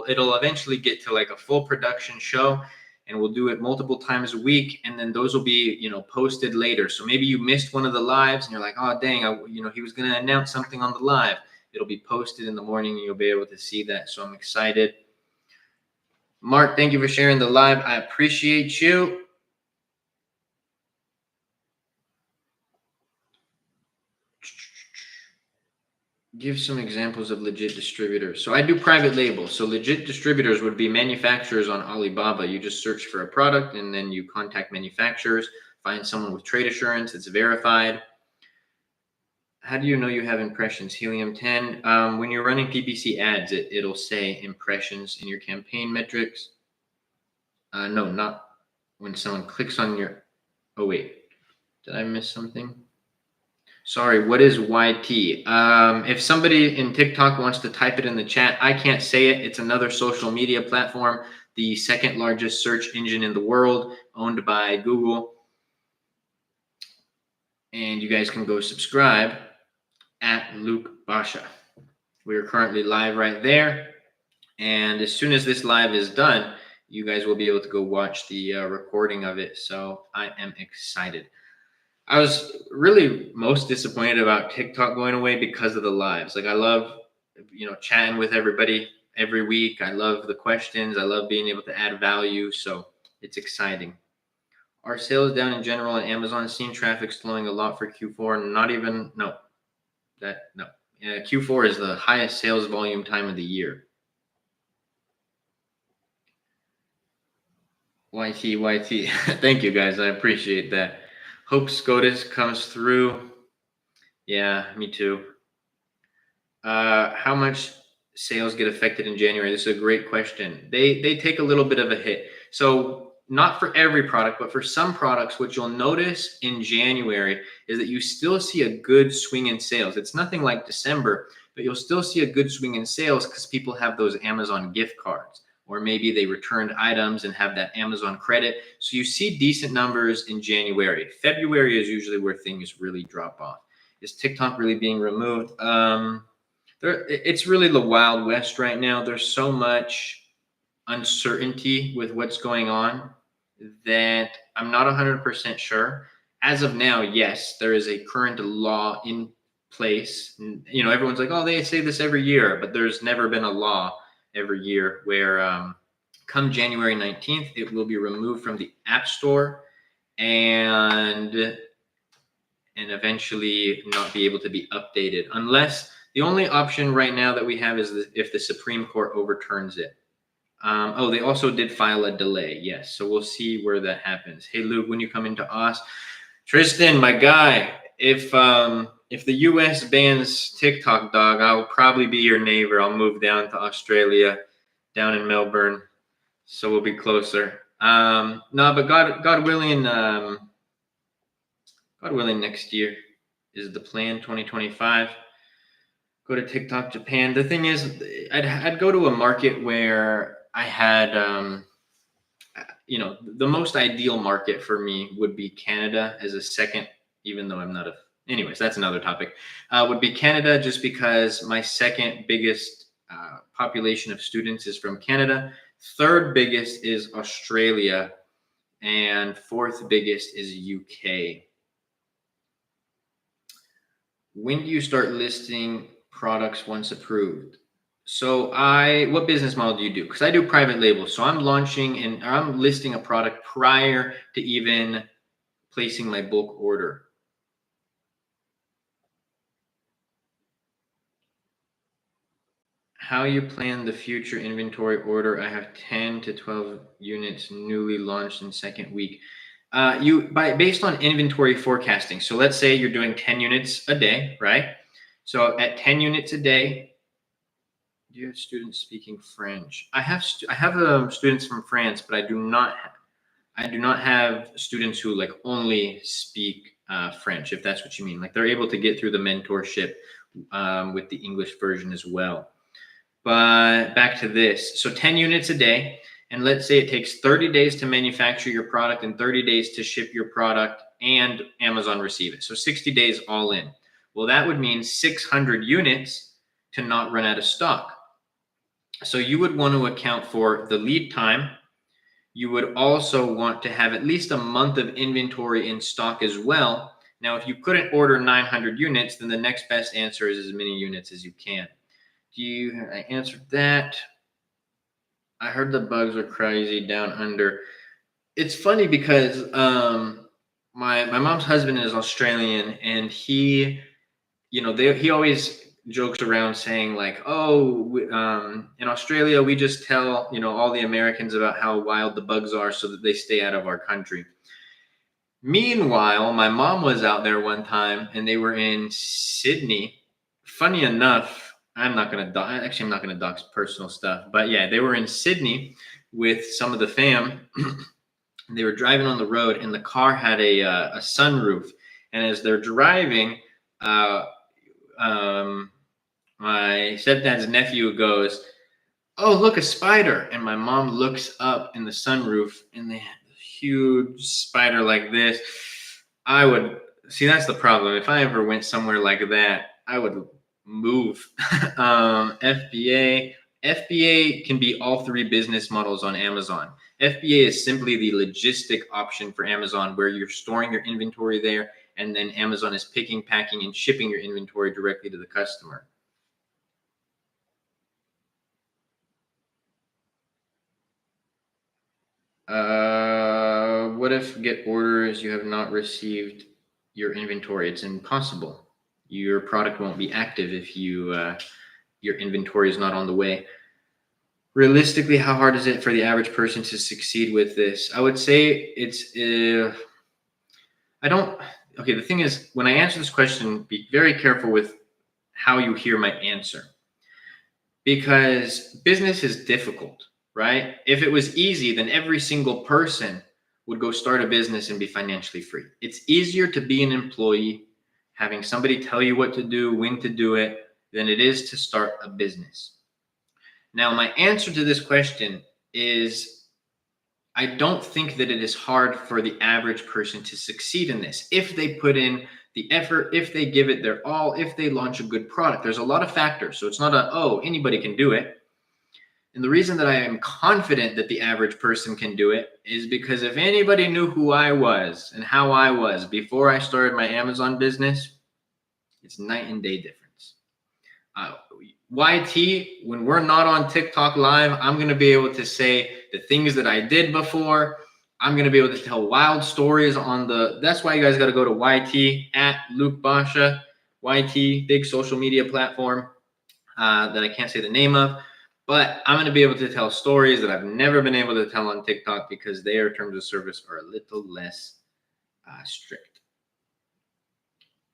it'll eventually get to like a full production show, and we'll do it multiple times a week, and then those will be posted later. So maybe you missed one of the lives, and you're like, oh dang, he was going to announce something on the live. It'll be posted in the morning, and you'll be able to see that. So I'm excited. Mark, thank you for sharing the live. I appreciate you. Give some examples of legit distributors. So I do private labels. So legit distributors would be manufacturers on Alibaba. You just search for a product and then you contact manufacturers, find someone with trade assurance that's verified. How do you know you have impressions? Helium 10. When you're running PPC ads, it'll say impressions in your campaign metrics. No, not when someone clicks on your... Oh, wait. Did I miss something? Sorry, what is YT? If somebody in TikTok wants to type it in the chat, I can't say it. It's another social media platform, the second largest search engine in the world, owned by Google. And you guys can go subscribe at Luke Basha. We are currently live right there. And as soon as this live is done, you guys will be able to go watch the recording of it. So I am excited. I was really most disappointed about TikTok going away because of the lives. Like I love, chatting with everybody every week. I love the questions. I love being able to add value. So it's exciting. Are sales down in general on Amazon? Seen traffic slowing a lot for Q4. Not even, no. Q4 is the highest sales volume time of the year. YT. Thank you guys. I appreciate that. Hope SCOTUS comes through. Yeah, me too. How much sales get affected in January? This is a great question. They take a little bit of a hit. So not for every product, but for some products, what you'll notice in January is that you still see a good swing in sales. It's nothing like December, but you'll still see a good swing in sales because people have those Amazon gift cards, or maybe they returned items and have that Amazon credit. So you see decent numbers in January. February is usually where things really drop off. Is TikTok really being removed? It's really the Wild West right now. There's so much uncertainty with what's going on that I'm not 100% sure. As of now, yes, there is a current law in place. Everyone's like, oh, they say this every year, but there's never been a law every year where come January 19th, it will be removed from the App Store and eventually not be able to be updated unless the only option right now that we have is if the Supreme Court overturns it. They also did file a delay. Yes. So we'll see where that happens. Hey, Luke, when you come into Oz, Tristan, my guy, if the U.S. bans TikTok, dog, I'll probably be your neighbor. I'll move down to Australia, down in Melbourne. So we'll be closer. No, but God willing, next year is the plan, 2025. Go to TikTok Japan. The thing is, I'd go to a market where I had, the most ideal market for me would be Canada as a second, even though I'm not anyways, that's another topic. Would be Canada, just because my second biggest population of students is from Canada. Third biggest is Australia, and fourth biggest is UK. When do you start listing products once approved? So what business model do you do? Because I do private label. So I'm listing a product prior to even placing my bulk order. How you plan the future inventory order? I have 10 to 12 units newly launched in second week. Based on inventory forecasting. So let's say you're doing 10 units a day, right? So at 10 units a day, do you have students speaking French? I have students from France, but I do not have students who like only speak French, if that's what you mean. Like they're able to get through the mentorship with the English version as well. But back to this. So 10 units a day. And let's say it takes 30 days to manufacture your product and 30 days to ship your product and Amazon receive it. So 60 days all in. Well, that would mean 600 units to not run out of stock. So you would want to account for the lead time. You would also want to have at least a month of inventory in stock as well. Now, if you couldn't order 900 units, then the next best answer is as many units as you can. I answered that. I heard the bugs are crazy down under. It's funny because my mom's husband is Australian, and he always jokes around saying like, oh, in Australia we just tell all the Americans about how wild the bugs are so that they stay out of our country. Meanwhile, my mom was out there one time, and they were in Sydney. Funny enough, I'm not going to dox personal stuff, but yeah, they were in Sydney with some of the fam. They were driving on the road, and the car had a sunroof. And as they're driving, my stepdad's nephew goes, "Oh, look, a spider." And my mom looks up in the sunroof, and they had a huge spider like this. That's the problem. If I ever went somewhere like that, I would move. FBA can be all three business models on Amazon. FBA is simply the logistic option for Amazon, where you're storing your inventory there, and then Amazon is picking, packing, and shipping your inventory directly to the customer. What if get orders you have not received your inventory? It's impossible. Your product won't be active if your inventory is not on the way. Realistically, how hard is it for the average person to succeed with this? I would say it's the thing is, when I answer this question, be very careful with how you hear my answer, because business is difficult, right? If it was easy, then every single person would go start a business and be financially free. It's easier to be an employee, having somebody tell you what to do, when to do it, than it is to start a business. Now, my answer to this question is, I don't think that it is hard for the average person to succeed in this if they put in the effort, if they give it their all, if they launch a good product. There's a lot of factors. So it's not anybody can do it. And the reason that I am confident that the average person can do it is because if anybody knew who I was and how I was before I started my Amazon business, it's night and day difference. YT, when we're not on TikTok live, I'm going to be able to say the things that I did before. I'm going to be able to tell wild stories that's why you guys got to go to YT at Luke Basha, YT, big social media platform that I can't say the name of. But I'm going to be able to tell stories that I've never been able to tell on TikTok because their terms of service are a little less strict.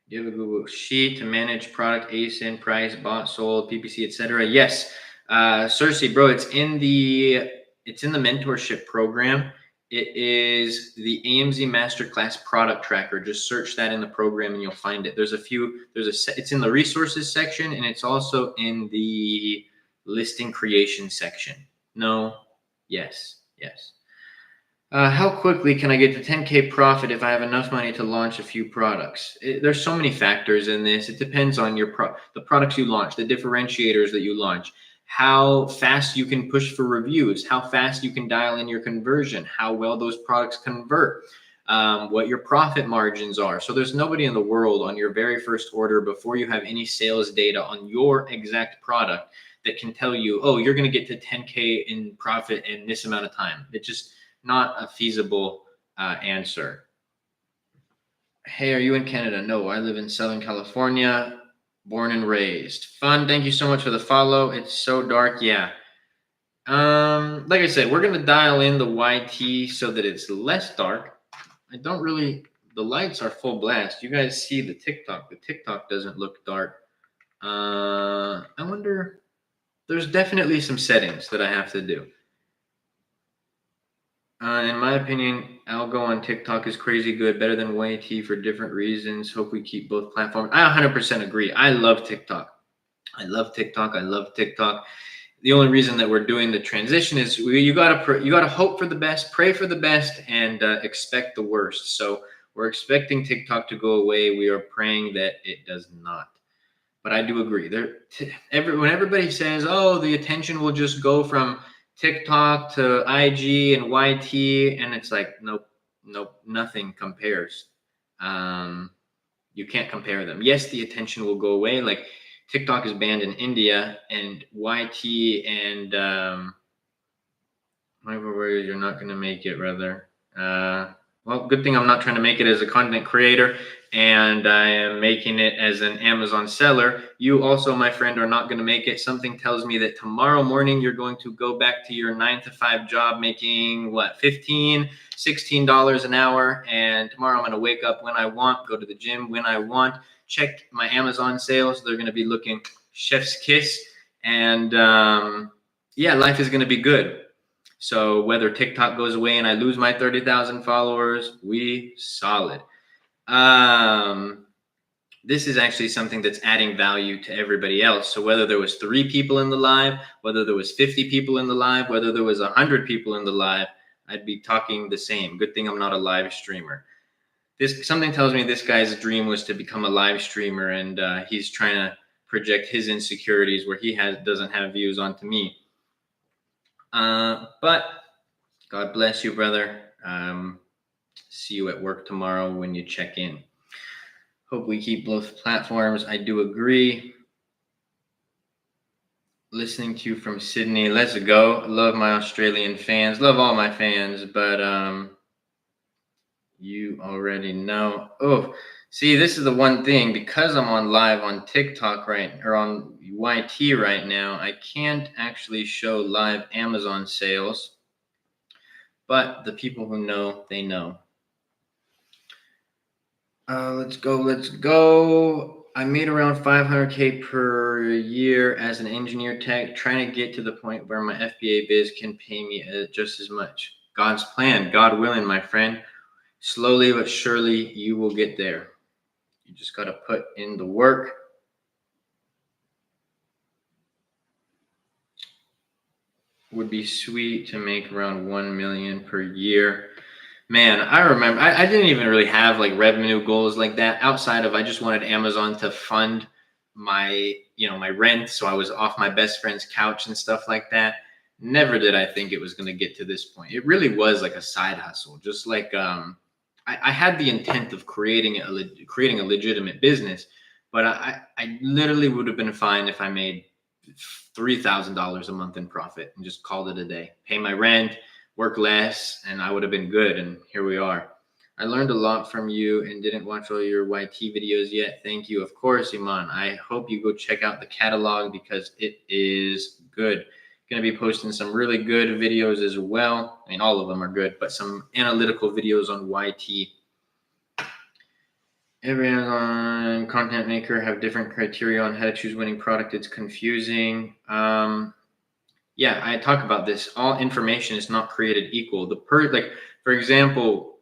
Do you have a Google Sheet to manage product ASIN, price, bought, sold, PPC, etc.? Yes. Cersei, bro, it's in the mentorship program. It is the AMZ Masterclass product tracker. Just search that in the program and you'll find it. It's in the resources section, and it's also in the listing creation section. No, yes. How quickly can I get to 10K profit if I have enough money to launch a few products? There's so many factors in this. It depends on the products you launch, the differentiators that you launch, how fast you can push for reviews, how fast you can dial in your conversion, how well those products convert, what your profit margins are. So there's nobody in the world on your very first order before you have any sales data on your exact product that can tell you, oh, you're going to get to 10K in profit in this amount of time. It just not a feasible answer. Hey, are you in Canada? No, I live in Southern California, born and raised. Fun. Thank you so much for the follow. It's so dark. Yeah. Like I said, we're going to dial in the YT so that it's less dark. The lights are full blast. You guys see the TikTok. The TikTok doesn't look dark. I wonder, there's definitely some settings that I have to do. In my opinion, algo on TikTok is crazy good, better than YT for different reasons. Hope we keep both platforms. I 100% agree. I love TikTok. I love TikTok. I love TikTok. The only reason that we're doing the transition is you gotta hope for the best, pray for the best, and expect the worst. So we're expecting TikTok to go away. We are praying that it does not. But I do agree. When everybody says, "Oh, the attention will just go from TikTok to IG and YT," and it's like, nope, nothing compares. You can't compare them. Yes, the attention will go away. Like TikTok is banned in India, and YT and my words, you're not going to make it, rather. Well, good thing I'm not trying to make it as a content creator, and I am making it as an Amazon seller. You also, my friend, are not going to make it. Something tells me that tomorrow morning you're going to go back to your 9-to-5 job making what, $15, $16 an hour. And tomorrow I'm going to wake up when I want, go to the gym when I want, check my Amazon sales. They're going to be looking chef's kiss. And yeah, life is going to be good. So whether TikTok goes away and I lose my 30,000 followers, we solid. This is actually something that's adding value to everybody else. So whether there was 3 people in the live, whether there was 50 people in the live, whether there was 100 people in the live, I'd be talking the same. Good thing I'm not a live streamer. Something tells me this guy's dream was to become a live streamer, and he's trying to project his insecurities where he doesn't have views onto me. But God bless you, brother. See you at work tomorrow when you check in. Hope we keep both platforms. I do agree. Listening to you from Sydney. Let's go. Love my Australian fans. Love all my fans, but you already know. Oh, see, this is the one thing, because I'm on live on TikTok or on YT right now, I can't actually show live Amazon sales, but the people who know, they know. Let's go. I made around 500K per year as an engineer tech, trying to get to the point where my FBA biz can pay me just as much. God's plan, God willing, my friend. Slowly but surely, you will get there. You just got to put in the work. Would be sweet to make around 1 million per year. Man, I remember I didn't even really have like revenue goals like that outside of I just wanted Amazon to fund my rent, so I was off my best friend's couch and stuff like that. Never did I think it was going to get to this point. It really was like a side hustle, just like I had the intent of creating a legitimate business, but I literally would have been fine if I made $3,000 a month in profit and just called it a day, pay my rent, work less, and I would have been good. And here we are. I learned a lot from you and didn't watch all your YT videos yet. Thank you. Of course, Iman. I hope you go check out the catalog because it is good. Going to be posting some really good videos as well. I mean, all of them are good, but some analytical videos on YT. Every Amazon content maker have different criteria on how to choose winning product. It's confusing. Yeah, I talk about this. All information is not created equal. For example,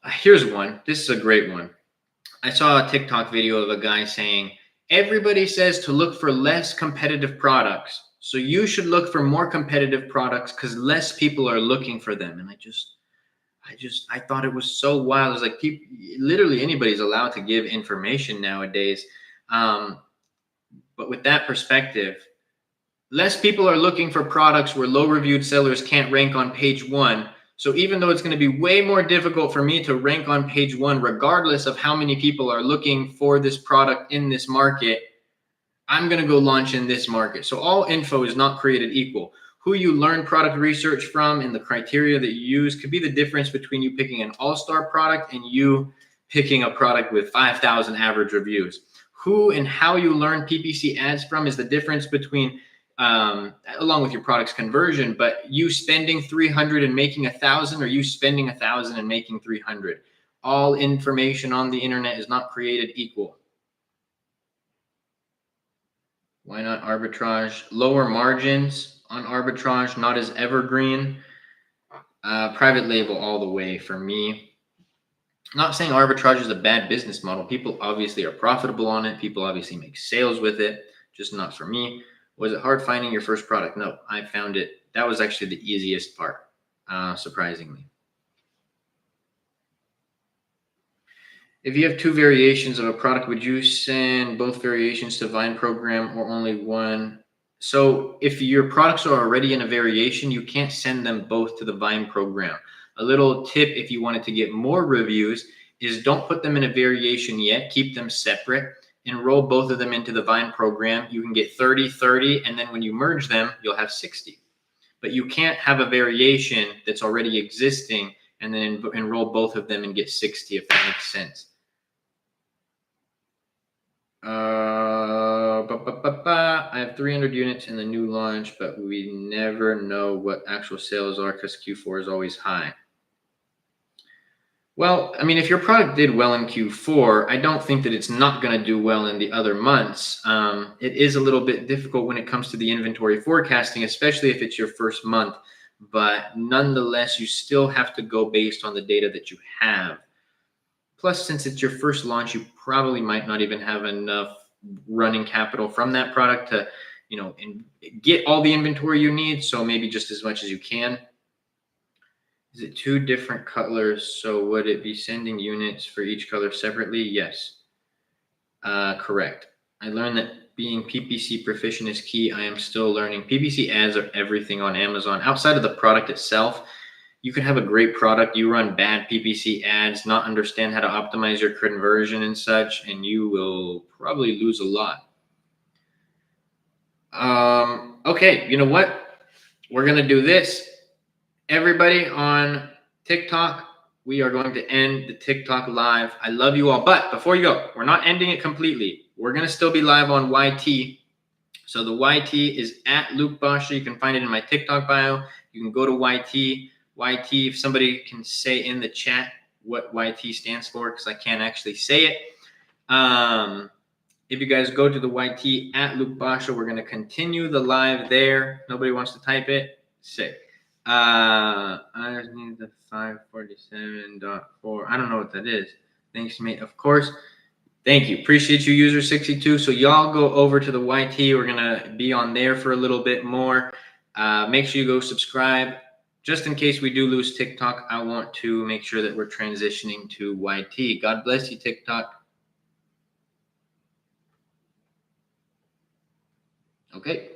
here's one. This is a great one. I saw a TikTok video of a guy saying, everybody says to look for less competitive products. So you should look for more competitive products because less people are looking for them. And I just I thought it was so wild. It's like people, literally anybody's allowed to give information nowadays. Um, but with that perspective, less people are looking for products where low reviewed sellers can't rank on page one. So even though it's going to be way more difficult for me to rank on page one, regardless of how many people are looking for this product in this market, I'm going to go launch in this market. So all info is not created equal. Who you learn product research from and the criteria that you use could be the difference between you picking an all-star product and you picking a product with 5,000 average reviews. Who and how you learn PPC ads from is the difference between, along with your product's conversion, but you spending 300 and making 1,000, or you spending 1,000 and making 300. All information on the internet is not created equal. Why not arbitrage? Lower margins on arbitrage, not as evergreen. Private label all the way for me. I'm not saying arbitrage is a bad business model. People obviously are profitable on it. People obviously make sales with it, just not for me. Was it hard finding your first product? No, I found it. That was actually the easiest part, surprisingly. If you have two variations of a product, would you send both variations to Vine program or only one? So if your products are already in a variation, you can't send them both to the Vine program. A little tip if you wanted to get more reviews is don't put them in a variation yet. Keep them separate. Enroll both of them into the Vine program. You can get 30, 30, and then when you merge them, you'll have 60. But you can't have a variation that's already existing and then enroll both of them and get 60, if that makes sense. I have 300 units in the new launch, but we never know what actual sales are because Q4 is always high. Well, I mean, if your product did well in Q4, I don't think that it's not going to do well in the other months. It is a little bit difficult when it comes to the inventory forecasting, especially if it's your first month. But nonetheless, you still have to go based on the data that you have. Plus, since it's your first launch, you probably might not even have enough running capital from that product to, and get all the inventory you need. So maybe just as much as you can. Is it two different colors? So would it be sending units for each color separately? Yes. Correct. I learned that being PPC proficient is key. I am still learning. PPC ads are everything on Amazon. Outside of the product itself, you can have a great product, you run bad PPC ads, not understand how to optimize your conversion and such, and you will probably lose a lot. Okay, you know what? We're going to do this. Everybody on TikTok, we are going to end the TikTok live. I love you all. But before you go, we're not ending it completely. We're going to still be live on YT. So the YT is at Luke Basha. You can find it in my TikTok bio. You can go to YT. YT, if somebody can say in the chat what YT stands for, because I can't actually say it. If you guys go to the YT at Luke Basha, we're going to continue the live there. Nobody wants to type it? Sick. I just need the 547.4. I don't know what that is. Thanks, mate. Of course. Thank you. Appreciate you, user62. So y'all go over to the YT. We're going to be on there for a little bit more. Make sure you go subscribe. Just in case we do lose TikTok, I want to make sure that we're transitioning to YT. God bless you, TikTok. Okay.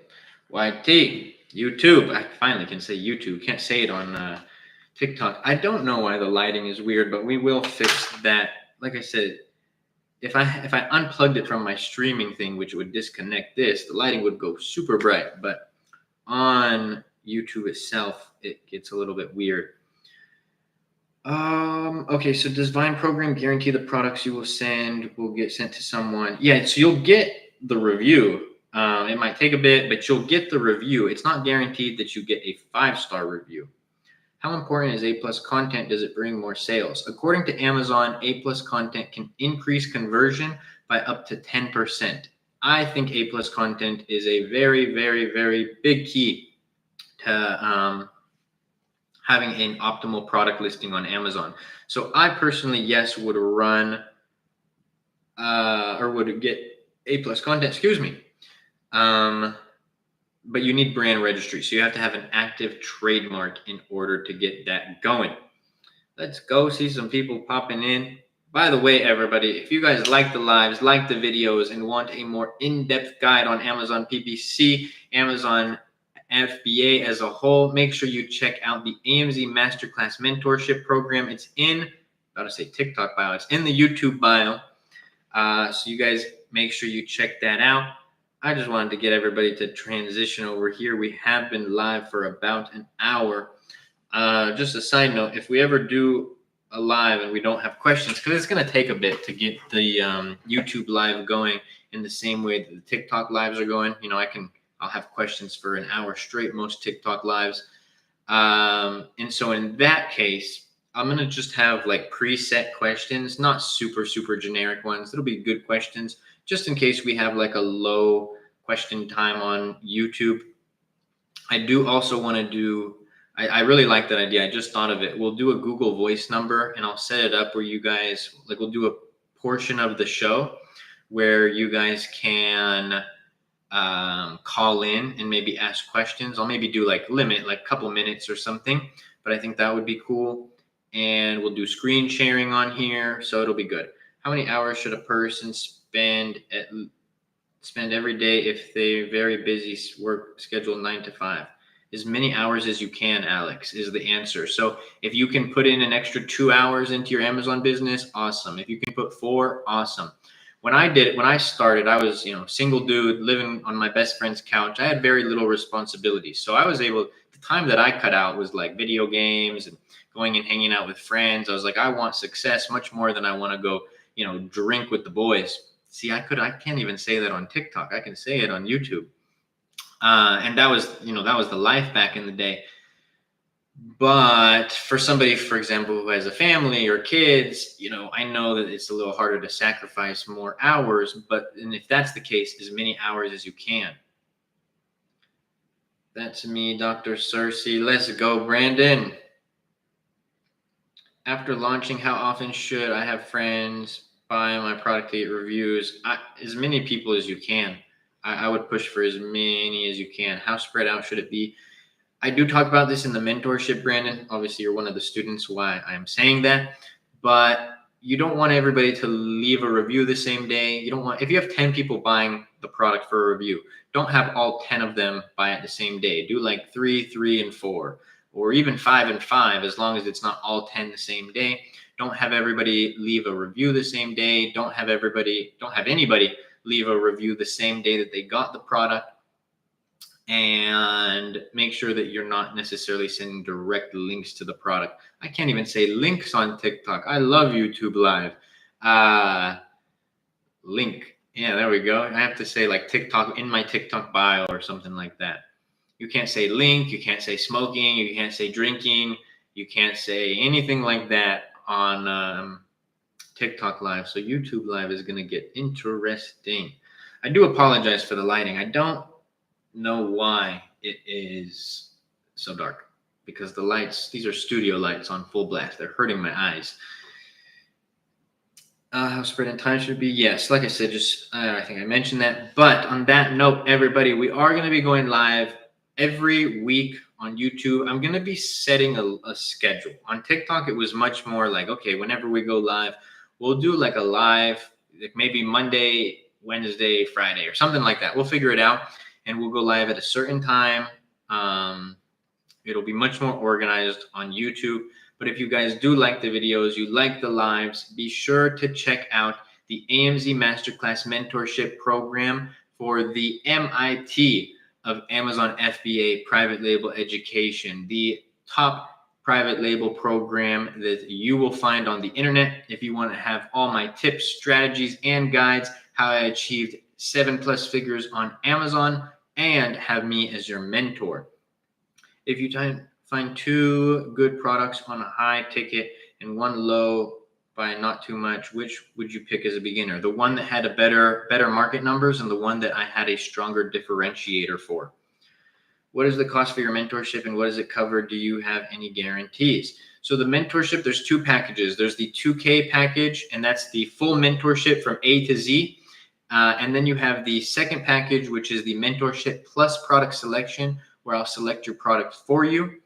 YT. YouTube. I finally can say YouTube. Can't say it on TikTok. I don't know why the lighting is weird, but we will fix that. Like I said, if I unplugged it from my streaming thing, which would disconnect this, the lighting would go super bright. But on YouTube itself, it gets a little bit weird. Okay, so does Vine program guarantee the products you will send will get sent to someone? Yeah, so you'll get the review. It might take a bit, but you'll get the review. It's not guaranteed that you get a 5-star review. How important is A+ content? Does it bring more sales? According to Amazon, A+ content can increase conversion by up to 10%. I think A+ content is a very, very, very big key to having an optimal product listing on Amazon. So I personally, yes, would run or would get A+ content, excuse me. But you need brand registry. So you have to have an active trademark in order to get that going. Let's go. See some people popping in. By the way, everybody, if you guys like the lives, like the videos, and want a more in-depth guide on Amazon PPC, Amazon FBA as a whole, make sure you check out the AMZ Masterclass Mentorship Program. It's in, about to say TikTok bio, it's in the YouTube bio. So you guys make sure you check that out. I just wanted to get everybody to transition over here. We have been live for about an hour. Just a side note, if we ever do a live and we don't have questions, because it's going to take a bit to get the YouTube live going in the same way that the TikTok lives are going. You know, I'll have questions for an hour straight, most TikTok lives. And so in that case, I'm going to just have like preset questions, not super generic ones. It'll be good questions just in case we have like a low question time on YouTube. I do also want to do, I really like that idea. I just thought of it. We'll do a Google Voice number and I'll set it up where you guys, like we'll do a portion of the show where you guys can call in and maybe ask questions. I'll maybe do like limit, like a couple minutes or something, but I think that would be cool. And we'll do screen sharing on here, so it'll be good. How many hours should a person spend every day if they're very busy work schedule 9 to 5? As many hours as you can, Alex, is the answer. So if you can put in an extra 2 hours into your Amazon business, awesome. If you can put 4, awesome. When I started, I was, single dude living on my best friend's couch. I had very little responsibility. So I was able, the time that I cut out was like video games and going and hanging out with friends. I was like, I want success much more than I want to go, drink with the boys. See, I can't even say that on TikTok. I can say it on YouTube. And that was the life back in the day. But for somebody, for example, who has a family or kids, I know that it's a little harder to sacrifice more hours, and if that's the case, as many hours as you can. That's me, Dr. Cersei. Let's go, Brandon. After launching, how often should I have friends buy my product to get reviews? As many people as you can. I would push for as many as you can. How spread out should it be? I do talk about this in the mentorship, Brandon. Obviously, you're one of the students, why I'm saying that. But you don't want everybody to leave a review the same day. If you have 10 people buying the product for a review, don't have all 10 of them buy it the same day. Do like 3, 3, and 4. Or even 5 and 5, as long as it's not all 10 the same day. Don't have everybody leave a review the same day. Don't have anybody leave a review the same day that they got the product. And make sure that you're not necessarily sending direct links to the product. I can't even say links on TikTok. I love YouTube Live. Link. Yeah, there we go. I have to say like TikTok in my TikTok bio or something like that. You can't say link, you can't say smoking, you can't say drinking, you can't say anything like that on TikTok Live. So YouTube Live is going to get interesting. I do apologize for the lighting. I don't know why it is so dark, because the lights, these are studio lights on full blast. They're hurting my eyes. How spread in time should be? Yes, like I said, I think I mentioned that. But on that note, everybody, we are going to be going live every week on YouTube. I'm going to be setting a schedule. On TikTok, it was much more like, okay, whenever we go live, we'll do like a live, like maybe Monday, Wednesday, Friday, or something like that. We'll figure it out, and we'll go live at a certain time. It'll be much more organized on YouTube. But if you guys do like the videos, you like the lives, be sure to check out the AMZ Masterclass Mentorship Program for the MIT of Amazon FBA Private Label Education, the top private label program that you will find on the internet. If you want to have all my tips, strategies, and guides, how I achieved 7+ figures on Amazon, and have me as your mentor. If you find 2 good products on a high ticket and 1 low by not too much, which would you pick as a beginner? The one that had a better market numbers, and the one that I had a stronger differentiator for. What is the cost for your mentorship, and what does it cover? Do you have any guarantees? So the mentorship, there's 2 packages. There's the 2K package, and that's the full mentorship from A to Z. And then you have the second package, which is the mentorship plus product selection, where I'll select your product for you.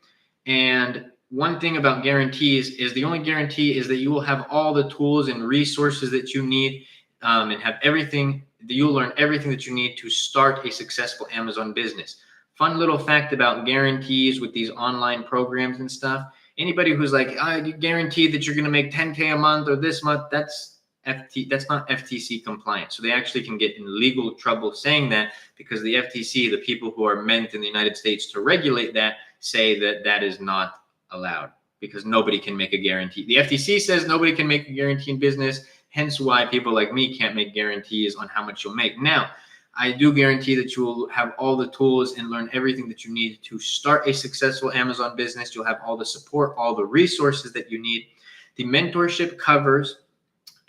And one thing about guarantees is the only guarantee is that you will have all the tools and resources that you need, and have everything. You'll learn everything that you need to start a successful Amazon business. Fun little fact about guarantees with these online programs and stuff. Anybody who's like, you guarantee that you're going to make 10K a month or this month, that's not FTC compliant. So they actually can get in legal trouble saying that, because the FTC, the people who are meant in the United States to regulate that, say that that is not allowed, because nobody can make a guarantee. The FTC says nobody can make a guarantee in business, hence why people like me can't make guarantees on how much you'll make. Now, I do guarantee that you will have all the tools and learn everything that you need to start a successful Amazon business. You'll have all the support, all the resources that you need. The mentorship covers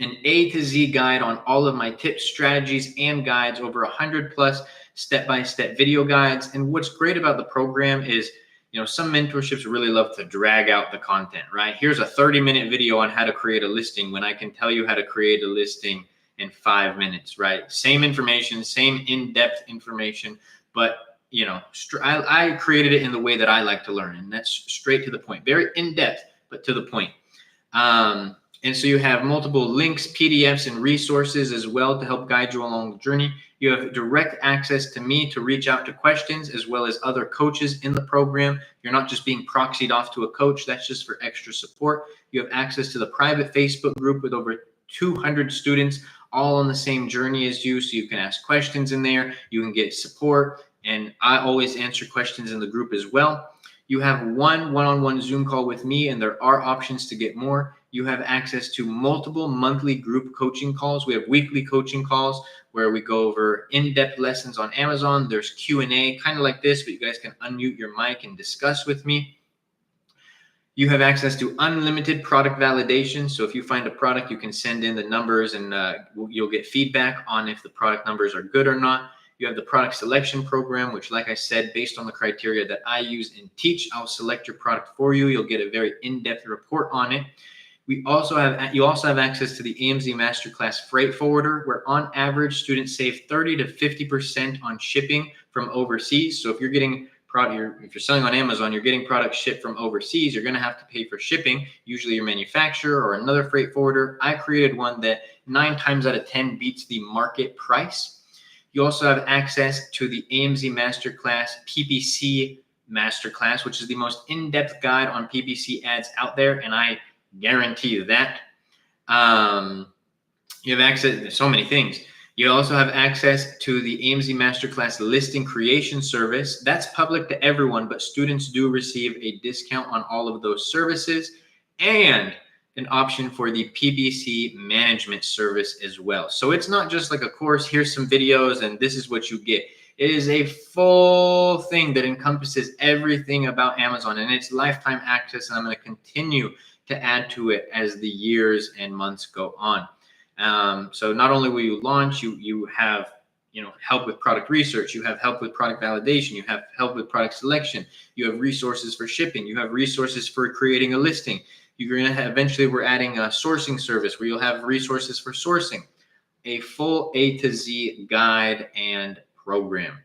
an A to Z guide on all of my tips, strategies, and guides, over 100 plus step-by-step video guides. And what's great about the program is, some mentorships really love to drag out the content, right? Here's a 30-minute video on how to create a listing, when I can tell you how to create a listing in 5 minutes, right? Same information, same in-depth information, but I created it in the way that I like to learn, and that's straight to the point, very in-depth, but to the point. And so you have multiple links, PDFs, and resources as well to help guide you along the journey. You have direct access to me to reach out to questions, as well as other coaches in the program. You're not just being proxied off to a coach. That's just for extra support. You have access to the private Facebook group with over 200 students, all on the same journey as you. So you can ask questions in there. You can get support. And I always answer questions in the group as well. You have one-on-one Zoom call with me, and there are options to get more. You have access to multiple monthly group coaching calls. We have weekly coaching calls where we go over in-depth lessons on Amazon. There's Q&A, kind of like this, but you guys can unmute your mic and discuss with me. You have access to unlimited product validation. So if you find a product, you can send in the numbers, and you'll get feedback on if the product numbers are good or not. You have the product selection program, which, like I said, based on the criteria that I use and teach, I'll select your product for you. You'll get a very in-depth report on it. You also have access to the AMZ Masterclass Freight Forwarder, where on average students save 30 to 50% on shipping from overseas. So if you're getting if you're selling on Amazon, you're getting products shipped from overseas, you're going to have to pay for shipping, usually your manufacturer or another freight forwarder. I created one that 9 times out of 10 beats the market price. You also have access to the AMZ Masterclass PPC Masterclass, which is the most in-depth guide on PPC ads out there, and I guarantee you that. You have access to so many things. You also have access to the AMZ Masterclass listing creation service. That's public to everyone, but students do receive a discount on all of those services, and an option for the PPC management service as well. So it's not just like a course, here's some videos, and this is what you get. It is a full thing that encompasses everything about Amazon, and it's lifetime access, and I'm going to continue to add to it as the years and months go on. So not only will you launch, you have help with product research, you have help with product validation, you have help with product selection, you have resources for shipping, you have resources for creating a listing. You're going to have, eventually we're adding a sourcing service where you'll have resources for sourcing, a full A to Z guide and program.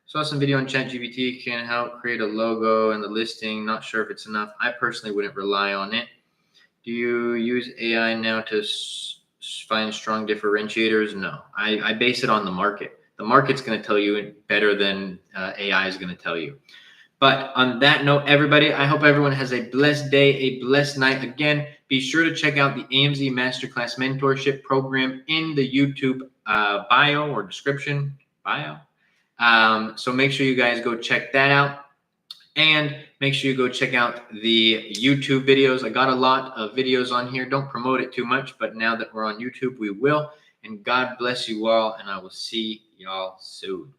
Saw some video on ChatGPT can help create a logo and the listing. Not sure if it's enough. I personally wouldn't rely on it. Do you use AI now to find strong differentiators? No, I base it on the market. The market's going to tell you better than AI is going to tell you. But on that note, everybody, I hope everyone has a blessed day, a blessed night. Again, be sure to check out the AMZ Masterclass Mentorship Program in the YouTube bio or description bio. So make sure you guys go check that out. And make sure you go check out the YouTube videos. I got a lot of videos on here. Don't promote it too much, but now that we're on YouTube, we will. And God bless you all, and I will see y'all soon.